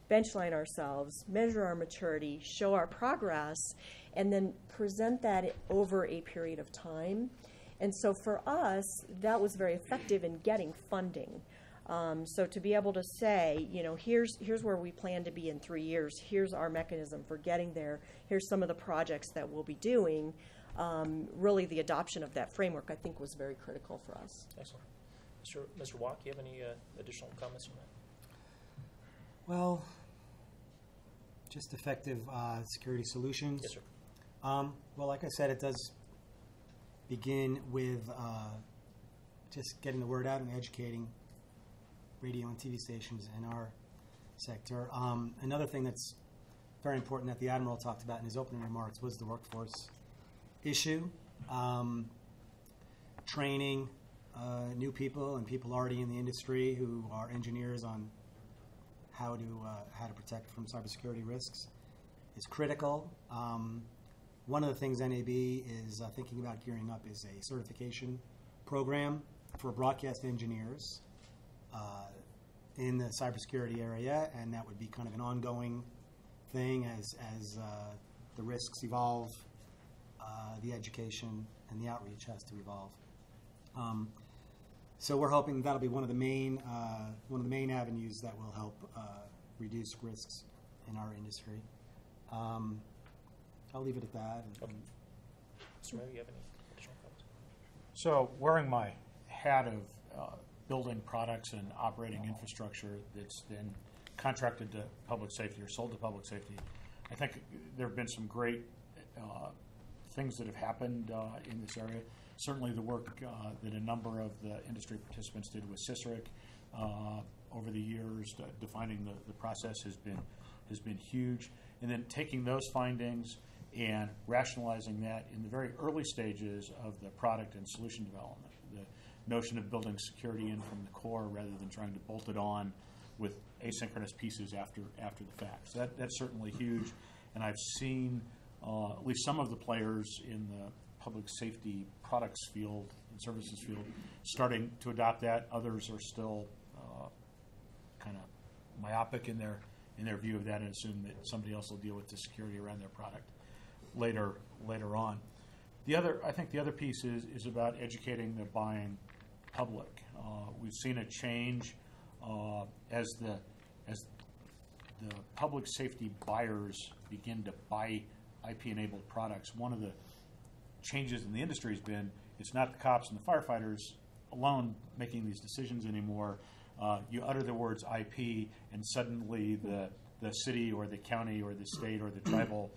benchline ourselves, measure our maturity, show our progress, and then present that over a period of time. And so for us, that was very effective in getting funding. So to be able to say, here's where we plan to be in 3 years, here's our mechanism for getting there, here's some of the projects that we'll be doing, really the adoption of that framework, I think, was very critical for us. Excellent. Mr. Watt, do you have any additional comments on that? Well, just effective security solutions. Yes, sir. Well, like I said, it does begin with just getting the word out and educating radio and TV stations in our sector. Another thing that's very important that the Admiral talked about in his opening remarks was the workforce issue. Training new people and people already in the industry who are engineers on how to protect from cybersecurity risks is critical. One of the things NAB is thinking about gearing up is a certification program for broadcast engineers in the cybersecurity area, and that would be kind of an ongoing thing as the risks evolve, the education and the outreach has to evolve. So we're hoping that'll be one of the main avenues that will help reduce risks in our industry. I'll leave it at that. Okay. Mr. Mayor, you have any additional comments? So wearing my hat of building products and operating infrastructure that's then contracted to public safety or sold to public safety, I think there have been some great things that have happened in this area. Certainly the work that a number of the industry participants did with CISRIC over the years, defining the process has been huge. And then taking those findings and rationalizing that in the very early stages of the product and solution development. The notion of building security in from the core rather than trying to bolt it on with asynchronous pieces after the fact. So that's certainly huge. And I've seen at least some of the players in the public safety products field and services field starting to adopt that. Others are still kind of myopic in their view of that and assume that somebody else will deal with the security around their product later on. I think the other piece is about educating the buying public. We've seen a change as the public safety buyers begin to buy IP-enabled products. One of the changes in the industry has been it's not the cops and the firefighters alone making these decisions anymore. You utter the words IP, and suddenly the city or the county or the state or the tribal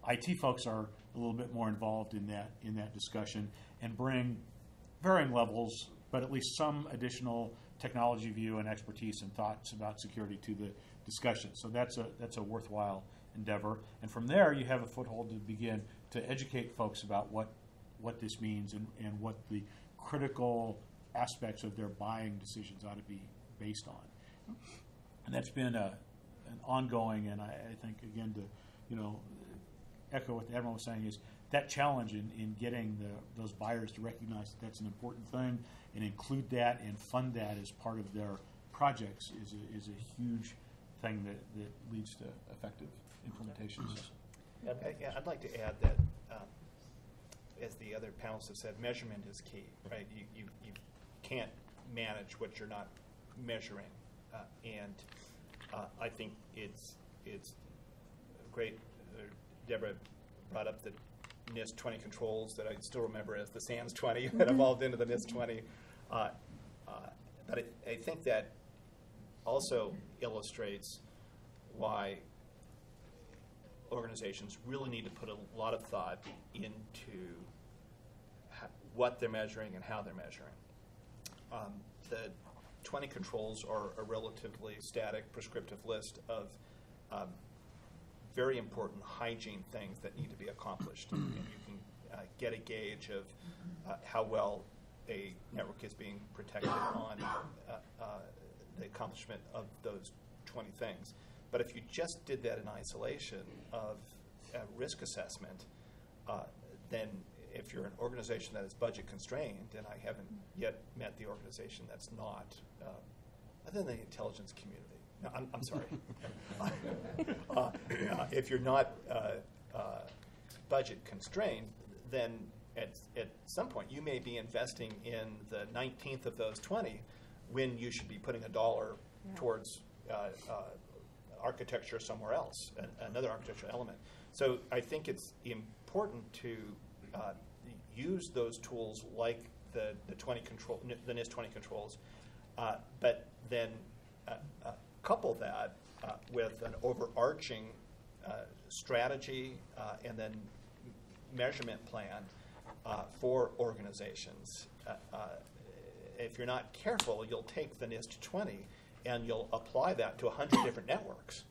IT folks are a little bit more involved in that discussion and bring varying levels, but at least some additional technology view and expertise and thoughts about security to the discussion. So that's a worthwhile endeavor. And from there, you have a foothold to begin to educate folks about what this means and what the critical aspects of their buying decisions ought to be based on. And that's been an ongoing, and I think, again, to echo what the Admiral was saying, is that challenge in getting those buyers to recognize that that's an important thing and include that and fund that as part of their projects is a huge thing that leads to effective implementations. Yeah, I'd like to add that, as the other panelists have said, measurement is key, right? You can't manage what you're not measuring, and I think it's great. Deborah brought up the NIST 20 controls that I still remember as the SANS 20 that evolved into the NIST 20. But I think that also illustrates why organizations really need to put a lot of thought into what they're measuring and how they're measuring. The 20 controls are a relatively static, prescriptive list of very important hygiene things that need to be accomplished. And you can get a gauge of how well a network is being protected on the accomplishment of those 20 things. But if you just did that in isolation of risk assessment, then if you're an organization that is budget constrained, and I haven't yet met the organization that's not, other than the intelligence community. No, I'm sorry. If you're not budget constrained, then at some point you may be investing in the 19th of those 20 when you should be putting $1 towards architecture somewhere else, another architectural element. So I think it's important to use those tools like the NIST 20 controls, but then couple that with an overarching strategy and then measurement plan for organizations. If you're not careful, you'll take the NIST 20 and you'll apply that to 100 different networks.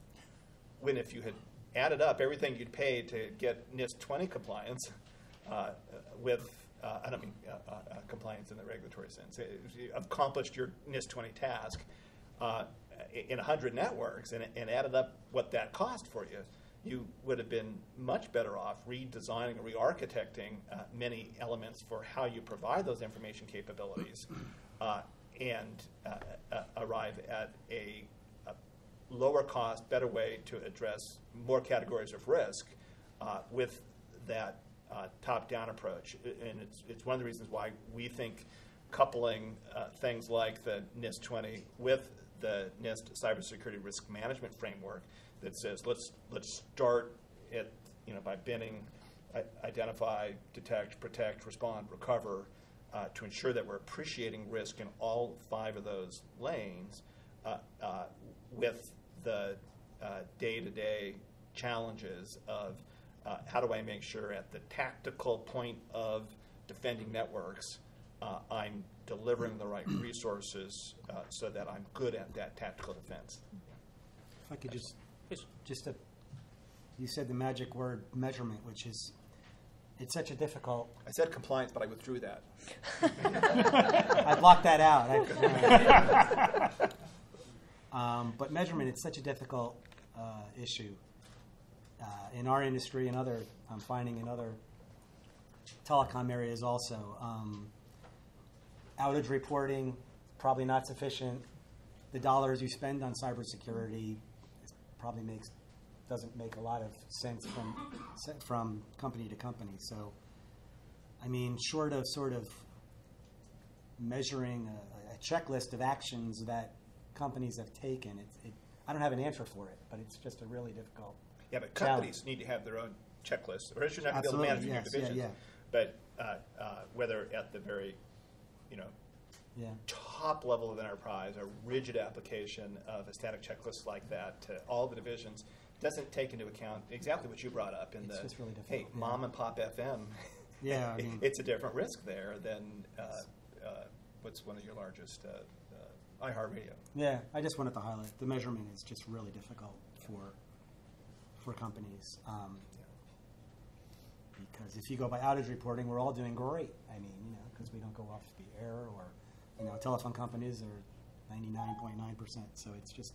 When if you had added up everything you'd pay to get NIST 20 compliance with, I don't mean compliance in the regulatory sense, you accomplished your NIST 20 task in 100 networks and added up what that cost for you, you would have been much better off redesigning or re-architecting many elements for how you provide those information capabilities and arrive at a lower cost, better way to address more categories of risk with that top-down approach. And it's one of the reasons why we think coupling things like the NIST 20 with the NIST cybersecurity risk management framework that says let's start at by binning, identify, detect, protect, respond, recover, to ensure that we're appreciating risk in all 5 of those lanes with the day-to-day challenges of how do I make sure at the tactical point of defending networks I'm delivering the right resources so that I'm good at that tactical defense. If I could you said the magic word measurement, which is, it's such a difficult. I said compliance, but I withdrew that. I blocked that out. But measurement, it's such a difficult issue in our industry and other, I'm finding in other telecom areas also. Outage reporting, probably not sufficient. The dollars you spend on cybersecurity probably doesn't make a lot of sense from company to company. So, I mean, short of sort of measuring a checklist of actions that companies have taken, I don't have an answer for it, but it's just a really difficult. Yeah, but companies need to have their own checklists, or else you're not going to be able to manage your divisions. Yeah. But whether at the very top level of enterprise, a rigid application of a static checklist like that to all the divisions doesn't take into account exactly what you brought up in it's the, just really hey, mom and pop FM. Yeah, I mean, it's a different risk there than what's one of your largest, iHeartRadio. Yeah, I just wanted to highlight the measurement is just really difficult for companies. Because if you go by outage reporting, we're all doing great. I mean, because we don't go off the air, or telephone companies are 99.9%. So it's just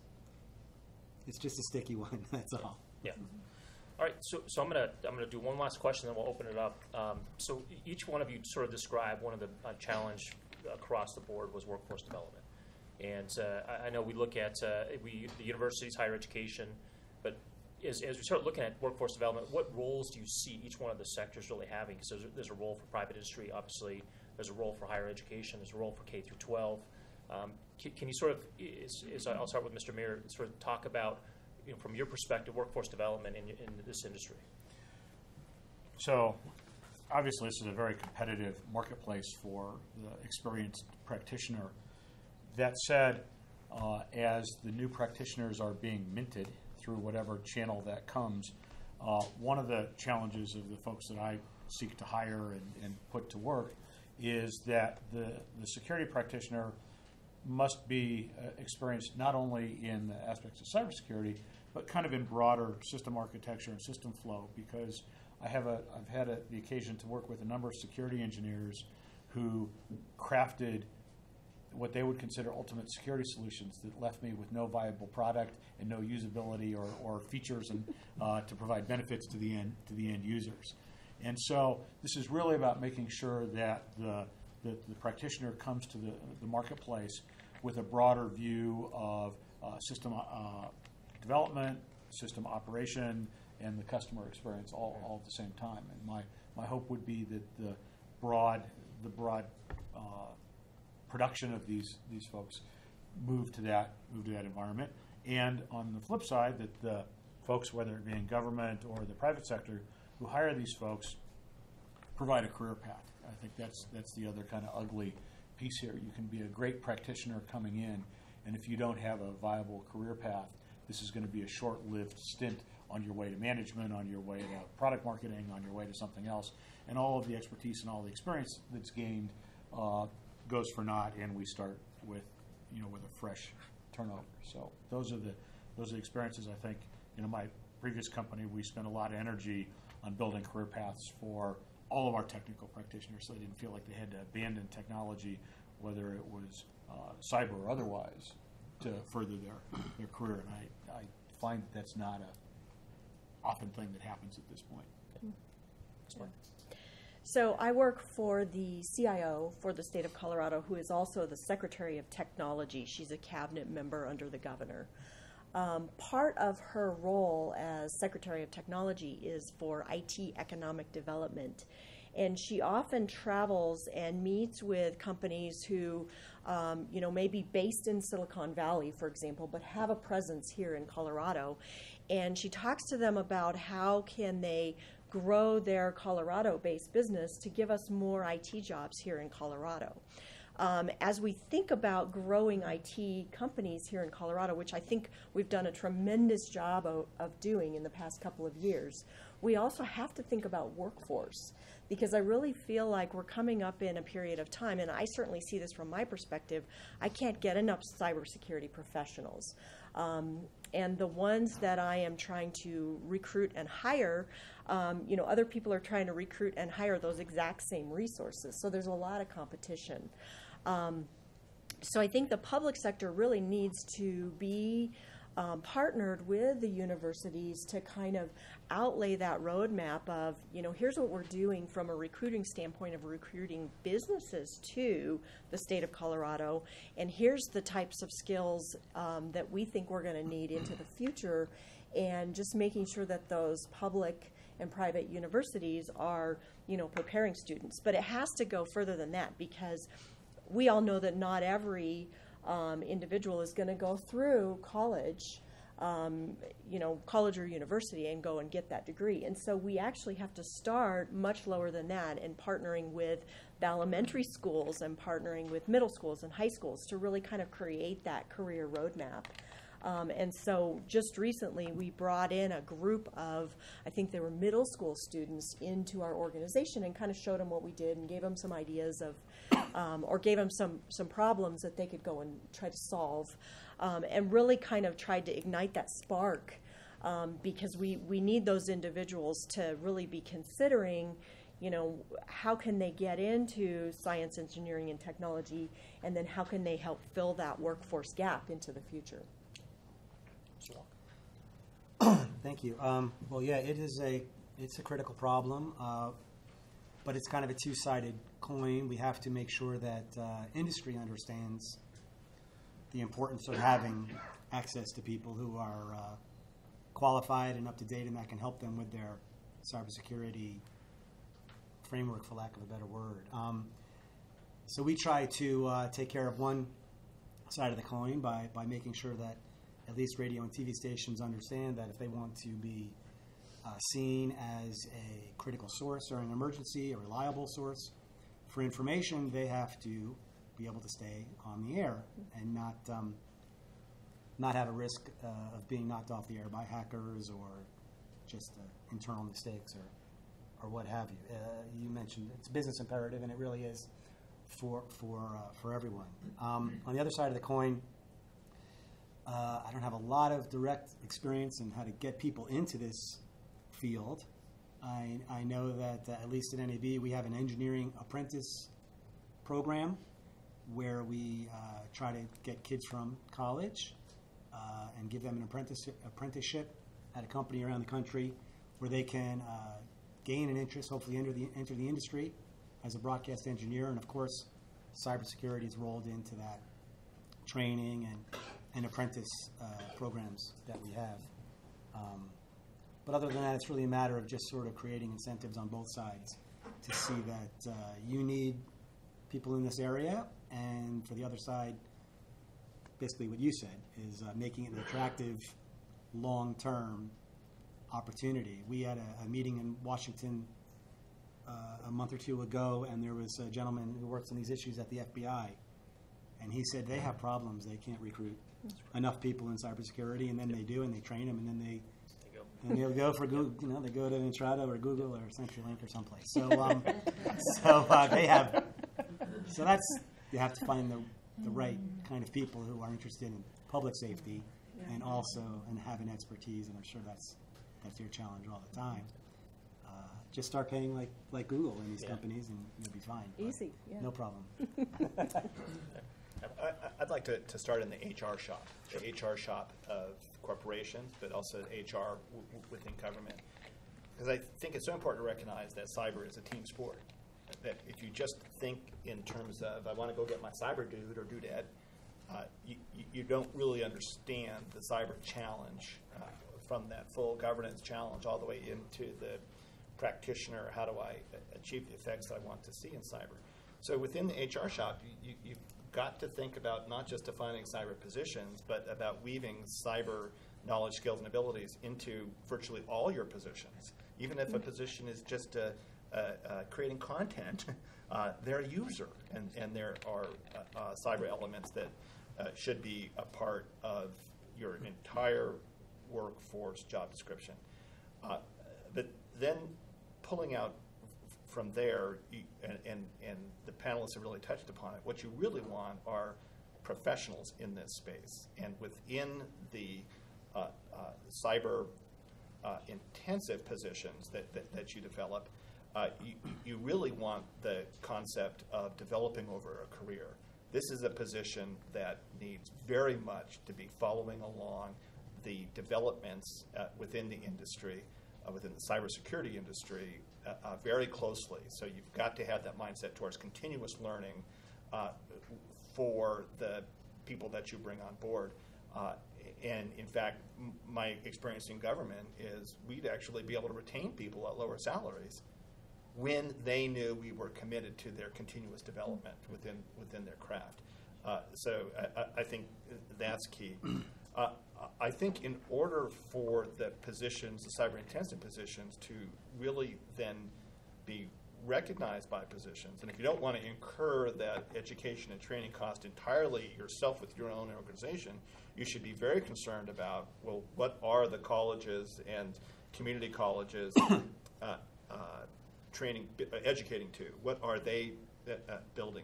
a sticky one. That's all. Yeah. All right. So I'm gonna do one last question, then we'll open it up. So each one of you sort of described one of the challenge across the board was workforce development, and I know we look at the universities, higher education, but as we start looking at workforce development, what roles do you see each one of the sectors really having? Because there's a role for private industry, obviously. There's a role for higher education. There's a role for K through 12. Can you sort of, I'll start with Mr. Mayor, sort of talk about, from your perspective, workforce development in this industry? So, obviously, this is a very competitive marketplace for the experienced practitioner. That said, as the new practitioners are being minted through whatever channel that comes, one of the challenges of the folks that I seek to hire and put to work is that the security practitioner must be experienced not only in the aspects of cybersecurity, but kind of in broader system architecture and system flow, because I've had the occasion to work with a number of security engineers who crafted what they would consider ultimate security solutions that left me with no viable product and no usability or features and to provide benefits to the end users. And so this is really about making sure that the practitioner comes to the marketplace with a broader view of system development, system operation, and the customer experience all at the same time. And my hope would be that the broad production of these folks move to that environment. And on the flip side, that the folks, whether it be in government or the private sector, who hire these folks, provide a career path. I think that's the other kind of ugly piece here. You can be a great practitioner coming in, and if you don't have a viable career path, this is going to be a short-lived stint on your way to management, on your way to product marketing, on your way to something else, and all of the expertise and all the experience that's gained goes for naught, and we start with a fresh turnover. So those are the experiences. I think my previous company, we spent a lot of energy on building career paths for all of our technical practitioners, so they didn't feel like they had to abandon technology, whether it was cyber or otherwise, to further their career. And I find that's not a often thing that happens at this point. Yeah. So I work for the CIO for the state of Colorado, who is also the Secretary of Technology. She's a cabinet member under the governor. Part of her role as Secretary of Technology is for IT economic development. And she often travels and meets with companies who, may be based in Silicon Valley, for example, but have a presence here in Colorado. And she talks to them about how can they grow their Colorado-based business to give us more IT jobs here in Colorado. As we think about growing IT companies here in Colorado, which I think we've done a tremendous job of doing in the past couple of years, we also have to think about workforce, because I really feel like we're coming up in a period of time, and I certainly see this from my perspective, I can't get enough cybersecurity professionals. And the ones that I am trying to recruit and hire, other people are trying to recruit and hire those exact same resources. So there's a lot of competition. So I think the public sector really needs to be partnered with the universities to kind of outlay that roadmap of, here's what we're doing from a recruiting standpoint of recruiting businesses to the state of Colorado, and here's the types of skills that we think we're going to need into the future, and just making sure that those public and private universities are, preparing students. But it has to go further than that, because we all know that not every individual is going to go through college, college or university and go and get that degree. And so we actually have to start much lower than that, and partnering with the elementary schools and partnering with middle schools and high schools to really kind of create that career roadmap. And so just recently we brought in a group of, I think they were middle school students, into our organization and kind of showed them what we did and gave them some ideas of, or gave them some problems that they could go and try to solve, and really kind of tried to ignite that spark, because we need those individuals to really be considering, how can they get into science, engineering, and technology, and then how can they help fill that workforce gap into the future. Thank you. Well, yeah, it's a critical problem, but it's kind of a two-sided coin. We have to make sure that industry understands the importance of having access to people who are qualified and up to date, and that can help them with their cybersecurity framework, for lack of a better word. So we try to take care of one side of the coin by making sure that at least radio and TV stations understand that if they want to be seen as a critical source or an emergency, a reliable source for information, they have to be able to stay on the air and not have a risk of being knocked off the air by hackers or just internal mistakes or what have you. You mentioned it's a business imperative, and it really is for everyone. On the other side of the coin, I don't have a lot of direct experience in how to get people into this field. I know that at least at NAB we have an engineering apprentice program where we try to get kids from college and give them an apprenticeship at a company around the country where they can gain an interest, hopefully enter the industry as a broadcast engineer. And of course, cybersecurity is rolled into that training and apprentice programs that we have. But other than that, it's really a matter of just sort of creating incentives on both sides to see that you need people in this area, and for the other side, basically what you said, is making it an attractive, long-term opportunity. We had a meeting in Washington a month or two ago, and there was a gentleman who works on these issues at the FBI, and he said they have problems. They can't recruit enough people in cybersecurity, and then they do, and they train them, and then they'll go for Google. They go to Intrado or Google or CenturyLink or someplace. So, they have. So you have to find the right kind of people who are interested in public safety and have an expertise. And I'm sure that's your challenge all the time. Just start paying like Google and these companies, and you'll be fine. Easy, yeah. No problem. I'd like to start in the HR shop, the HR shop of corporations, but also HR within government. Because I think it's so important to recognize that cyber is a team sport. That if you just think in terms of, I want to go get my cyber dude or dudette, you don't really understand the cyber challenge from that full governance challenge all the way into the practitioner, how do I achieve the effects that I want to see in cyber. So within the HR shop, you've got to think about not just defining cyber positions, but about weaving cyber knowledge, skills, and abilities into virtually all your positions. Even if a position is just creating content, they're a user, and there are cyber elements that should be a part of your entire workforce job description. But then pulling out from there, and the panelists have really touched upon it, what you really want are professionals in this space. And within the cyber intensive positions that you develop, you really want the concept of developing over a career. This is a position that needs very much to be following along the developments within the industry, within the cybersecurity industry, very closely. So you've got to have that mindset towards continuous learning for the people that you bring on board. And in fact, my experience in government is we'd actually be able to retain people at lower salaries when they knew we were committed to their continuous development within their craft. So I think that's key. I think in order for the positions, the cyber-intensive positions, to really then be recognized by positions, and if you don't want to incur that education and training cost entirely yourself with your own organization, you should be very concerned about, well, what are the colleges and community colleges educating to? What are they building?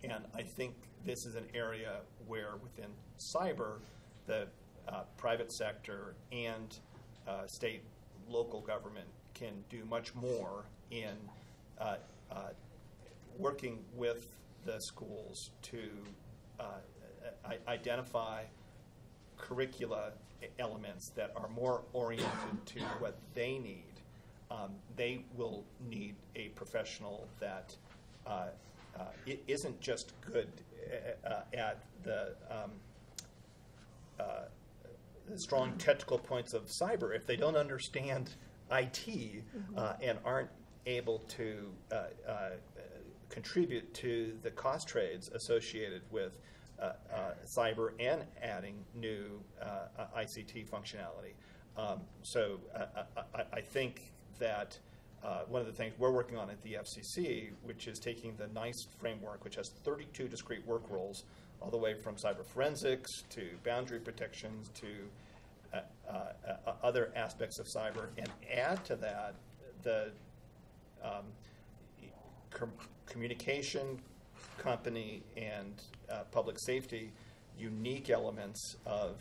And I think this is an area where within cyber, the private sector and state, local government can do much more in working with the schools to identify curricula elements that are more oriented to what they need. They will need a professional that it isn't just good at the strong technical points of cyber. If they don't understand IT and aren't able to contribute to the cost trades associated with cyber and adding new ICT functionality. So I think that one of the things we're working on at the FCC, which is taking the NICE framework, which has 32 discrete work roles, all the way from cyber forensics to boundary protections to other aspects of cyber, and add to that the communication, company, and public safety unique elements of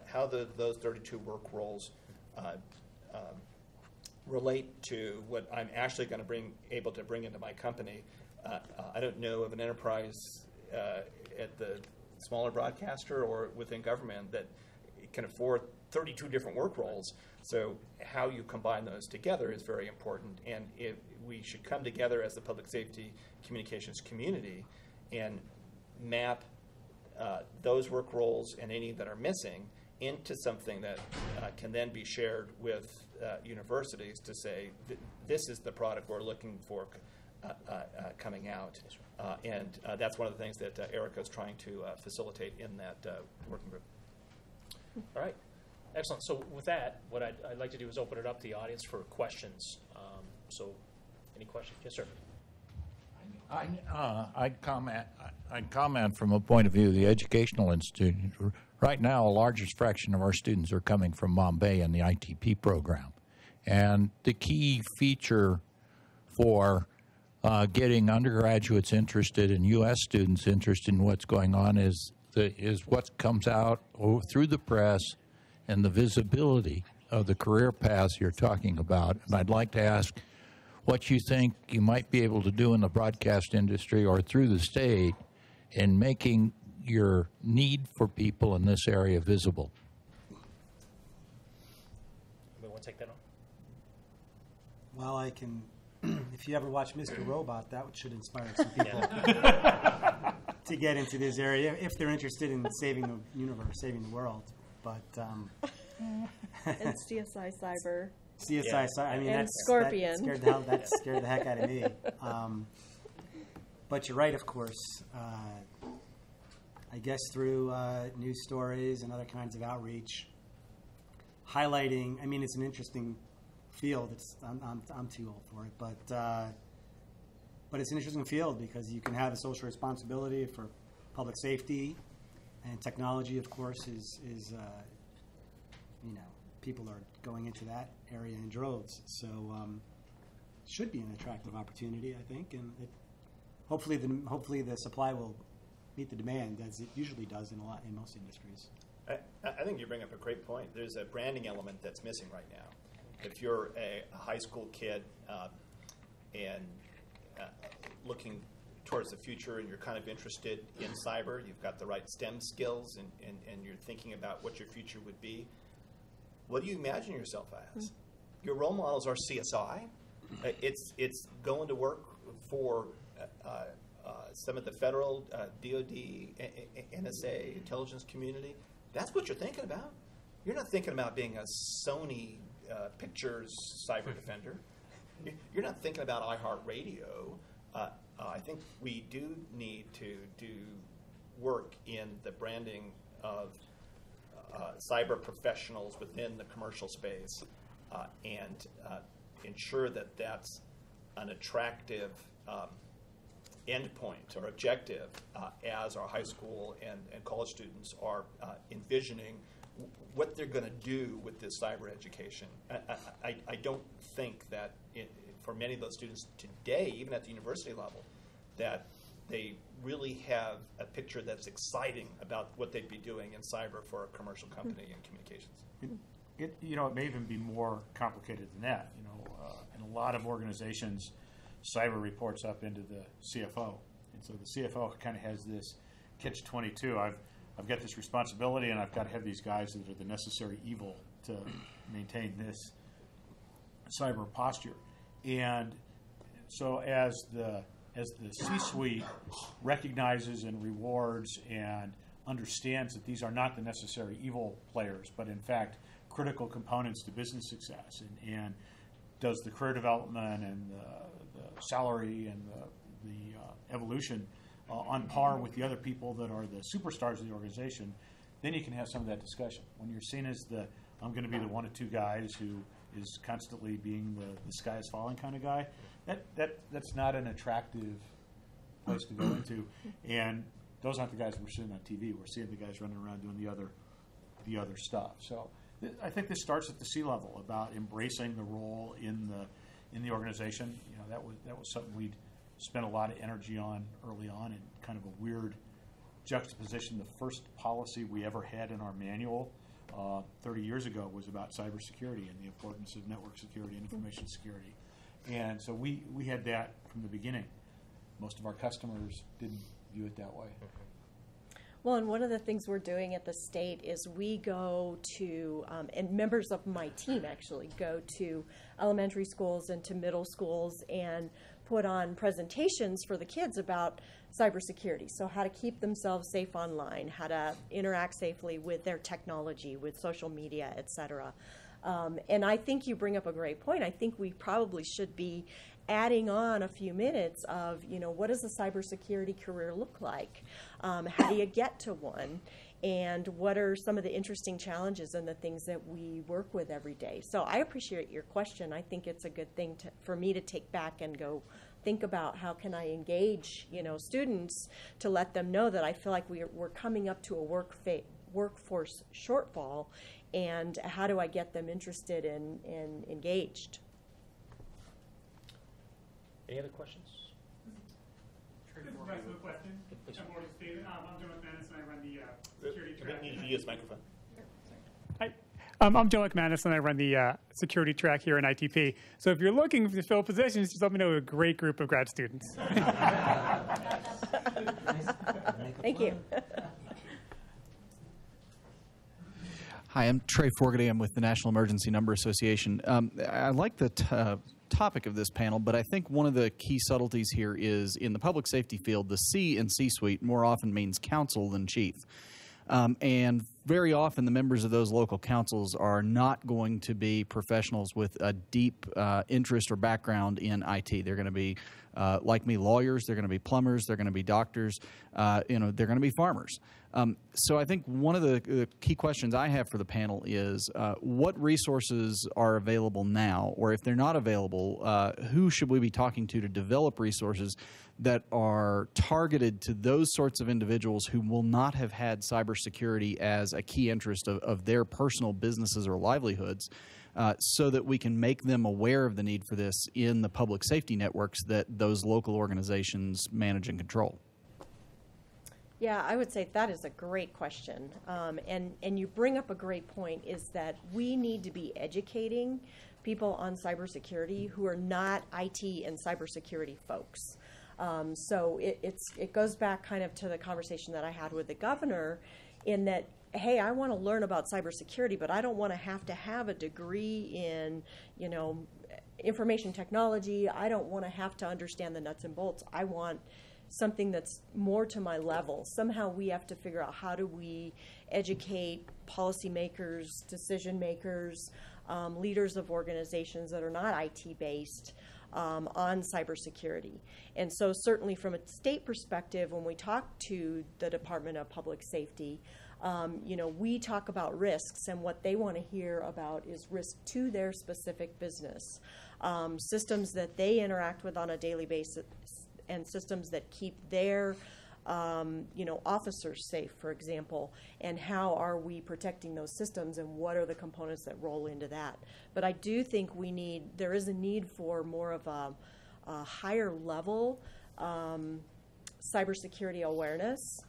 how those 32 work roles relate to what I'm actually going to able to bring into my company. I don't know of an enterprise at the smaller broadcaster or within government that can afford 32 different work roles. So how you combine those together is very important. And we should come together as the public safety communications community and map those work roles and any that are missing into something that can then be shared with universities to say, this is the product we're looking for coming out. And that's one of the things that Erica is trying to facilitate in that working group. All right. Excellent. So with that, what I'd like to do is open it up to the audience for questions. So any questions? Yes, sir. I'd comment from a point of view of the educational institution. Right now, a largest fraction of our students are coming from Bombay in the ITP program. And the key feature for getting undergraduates interested and U.S. students interested in what's going on is what comes out through the press and the visibility of the career paths you're talking about. And I'd like to ask what you think you might be able to do in the broadcast industry or through the state in making your need for people in this area visible. Anybody want to take that on? Well, I can, if you ever watch Mr. Robot, that should inspire some people to get into this area if they're interested in saving the universe, saving the world. But And CSI Cyber. CSI, I mean, And that's Scorpion. That scared the heck out of me. But you're right, of course. I guess through news stories and other kinds of outreach, highlighting. I mean, it's an interesting field. I'm too old for it, but it's an interesting field because you can have a social responsibility for public safety, and technology, of course, is people are going into that area in droves. So should be an attractive opportunity, I think, and hopefully the supply will meet the demand as it usually does in most industries. I think you bring up a great point. There's a branding element that's missing right now. If you're a high school kid and looking towards the future and you're kind of interested in cyber, you've got the right STEM skills and you're thinking about what your future would be, what do you imagine yourself as? Your role models are CSI. It's going to work for some of the federal, DOD, NSA, intelligence community. That's what you're thinking about. You're not thinking about being a Sony Pictures cyber defender. You're not thinking about iHeartRadio. I think we do need to do work in the branding of cyber professionals within the commercial space and ensure that that's an attractive endpoint or objective as our high school and college students are envisioning what they're going to do with this cyber education. I don't think that for many of those students today, even at the university level, that they really have a picture that's exciting about what they'd be doing in cyber for a commercial company in communications. It may even be more complicated than that. In a lot of organizations, cyber reports up into the CFO, and so the CFO kind of has this catch-22. I've got this responsibility, and I've got to have these guys that are the necessary evil to maintain this cyber posture. And so as the C-suite recognizes and rewards and understands that these are not the necessary evil players, but in fact critical components to business success, and does the career development and the salary and the evolution on par with the other people that are the superstars of the organization, then you can have some of that discussion. When you're seen as I'm going to be the one of two guys who is constantly being the sky is falling kind of guy, that's not an attractive place to go into. And those aren't the guys we're seeing on TV. We're seeing the guys running around doing the other stuff. So I think this starts at the C level about embracing the role in the organization. That was something we'd spent a lot of energy on early on, and kind of a weird juxtaposition. The first policy we ever had in our manual 30 years ago was about cybersecurity and the importance of network security and information security. And so we had that from the beginning. Most of our customers didn't view it that way. Well, and one of the things we're doing at the state is we go to, and members of my team actually go to elementary schools and to middle schools and put on presentations for the kids about cybersecurity. So how to keep themselves safe online, how to interact safely with their technology, with social media, et cetera. And I think you bring up a great point. I think we probably should be adding on a few minutes of, what does a cybersecurity career look like? How do you get to one? And what are some of the interesting challenges and the things that we work with every day? So I appreciate your question. I think it's a good thing for me to take back and go think about how can I engage, students to let them know that I feel like we're coming up to a workforce shortfall, and how do I get them interested and engaged? Any other questions? This is a question. I've already stated. I'm Joe McManus, and I run the security track. You need to use microphone. Hi. I'm Joe McManus, and I run the security track here in ITP. So if you're looking to fill positions, just let me know a great group of grad students. Thank you. Hi, I'm Trey Forgady. I'm with the National Emergency Number Association. I like the topic of this panel, but I think one of the key subtleties here is in the public safety field, the C in C-suite more often means council than chief. And very often the members of those local councils are not going to be professionals with a deep interest or background in IT. They're going to be, like me, lawyers. They're going to be plumbers. They're going to be doctors. They're going to be farmers. So I think one of the key questions I have for the panel is what resources are available now, or if they're not available, who should we be talking to develop resources that are targeted to those sorts of individuals who will not have had cybersecurity as a key interest of their personal businesses or livelihoods, so that we can make them aware of the need for this in the public safety networks that those local organizations manage and control? Yeah, I would say that is a great question. And you bring up a great point, is that we need to be educating people on cybersecurity who are not IT and cybersecurity folks. So it goes back kind of to the conversation that I had with the governor, in that, hey, I want to learn about cybersecurity, but I don't want to have a degree in, information technology. I don't want to have to understand the nuts and bolts. I want something that's more to my level. Somehow we have to figure out, how do we educate policymakers, decision makers, leaders of organizations that are not IT-based on cybersecurity. And so certainly from a state perspective, when we talk to the Department of Public Safety, we talk about risks, and what they want to hear about is risk to their specific business, systems that they interact with on a daily basis, and systems that keep their officers safe, for example, and how are we protecting those systems, and what are the components that roll into that. But I do think there is a need for more of a higher level cybersecurity awareness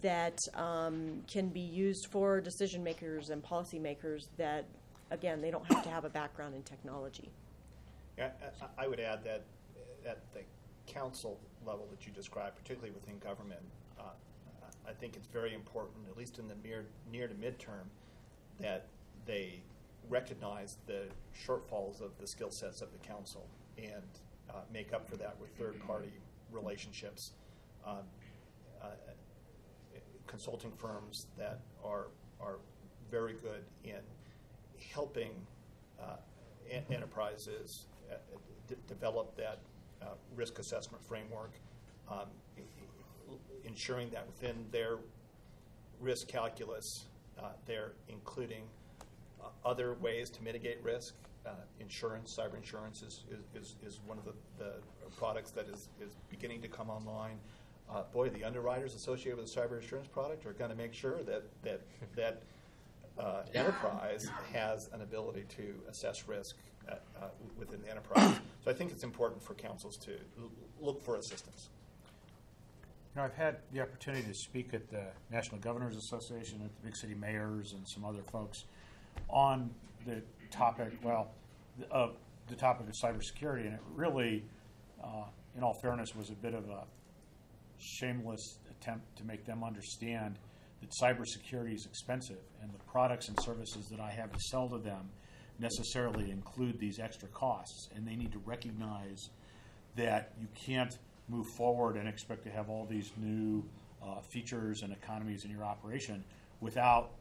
that can be used for decision makers and policymakers that, again, they don't have to have a background in technology. Yeah, I would add that at the council level that you described, particularly within government, I think it's very important, at least in the near to midterm, that they recognize the shortfalls of the skill sets of the council and make up for that with third-party relationships, consulting firms that are very good in helping enterprises develop that risk assessment framework, ensuring that within their risk calculus, they're including other ways to mitigate risk. Insurance, cyber insurance is one of the products that is beginning to come online. The underwriters associated with a cyber insurance product are going to make sure that enterprise has an ability to assess risk within the enterprise. So I think it's important for councils to look for assistance. I've had the opportunity to speak at the National Governors Association, at the big city mayors, and some other folks on the topic, of the topic of cybersecurity, and it really, in all fairness, was a bit of a shameless attempt to make them understand that cybersecurity is expensive, and the products and services that I have to sell to them necessarily include these extra costs, and they need to recognize that you can't move forward and expect to have all these new features and economies in your operation without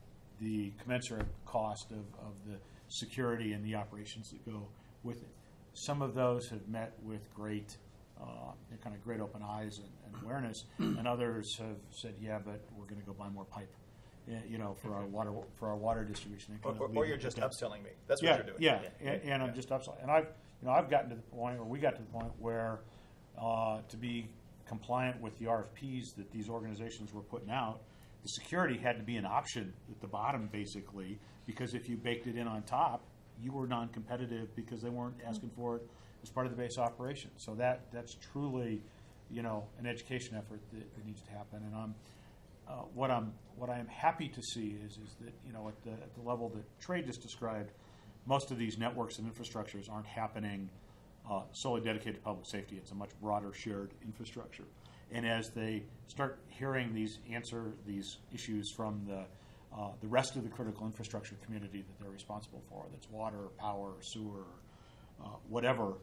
the commensurate cost of the security and the operations that go with it. Some of those have met with great kind of great open eyes and awareness, and others have said, yeah, but we're going to go buy more pipe, for our water distribution. Or you're just upselling me. That's what Yeah, you're doing. yeah, and I'm just upselling. And I've gotten to the point, or we got to the point where to be compliant with the RFPs that these organizations were putting out, the security had to be an option at the bottom, basically, because if you baked it in on top, you were non-competitive because they weren't asking for it as part of the base operation. So that's truly, an education effort that needs to happen. And what I am happy to see is that at the level that Trey just described, most of these networks and infrastructures aren't happening solely dedicated to public safety. It's a much broader shared infrastructure. And as they start hearing these issues from the rest of the critical infrastructure community that they're responsible for, that's water, power, sewer, whatever,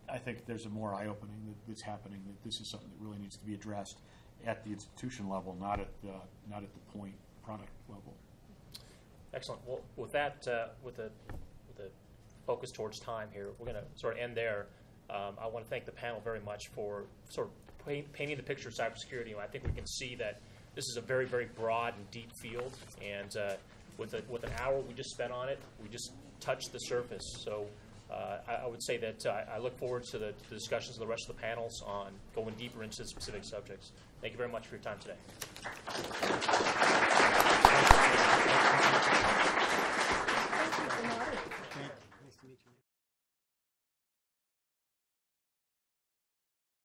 I think there's a more eye-opening that's happening, that this is something that really needs to be addressed at the institution level, not at the point product level. Excellent. Well, with that, with the focus towards time here, we're going to sort of end there. I want to thank the panel very much for sort of painting the picture of cybersecurity. I think we can see that this is a very, very broad and deep field, and with an hour we just spent on it, we just touched the surface. So I would say that I look forward to the discussions of the rest of the panels on going deeper into specific subjects. Thank you very much for your time today.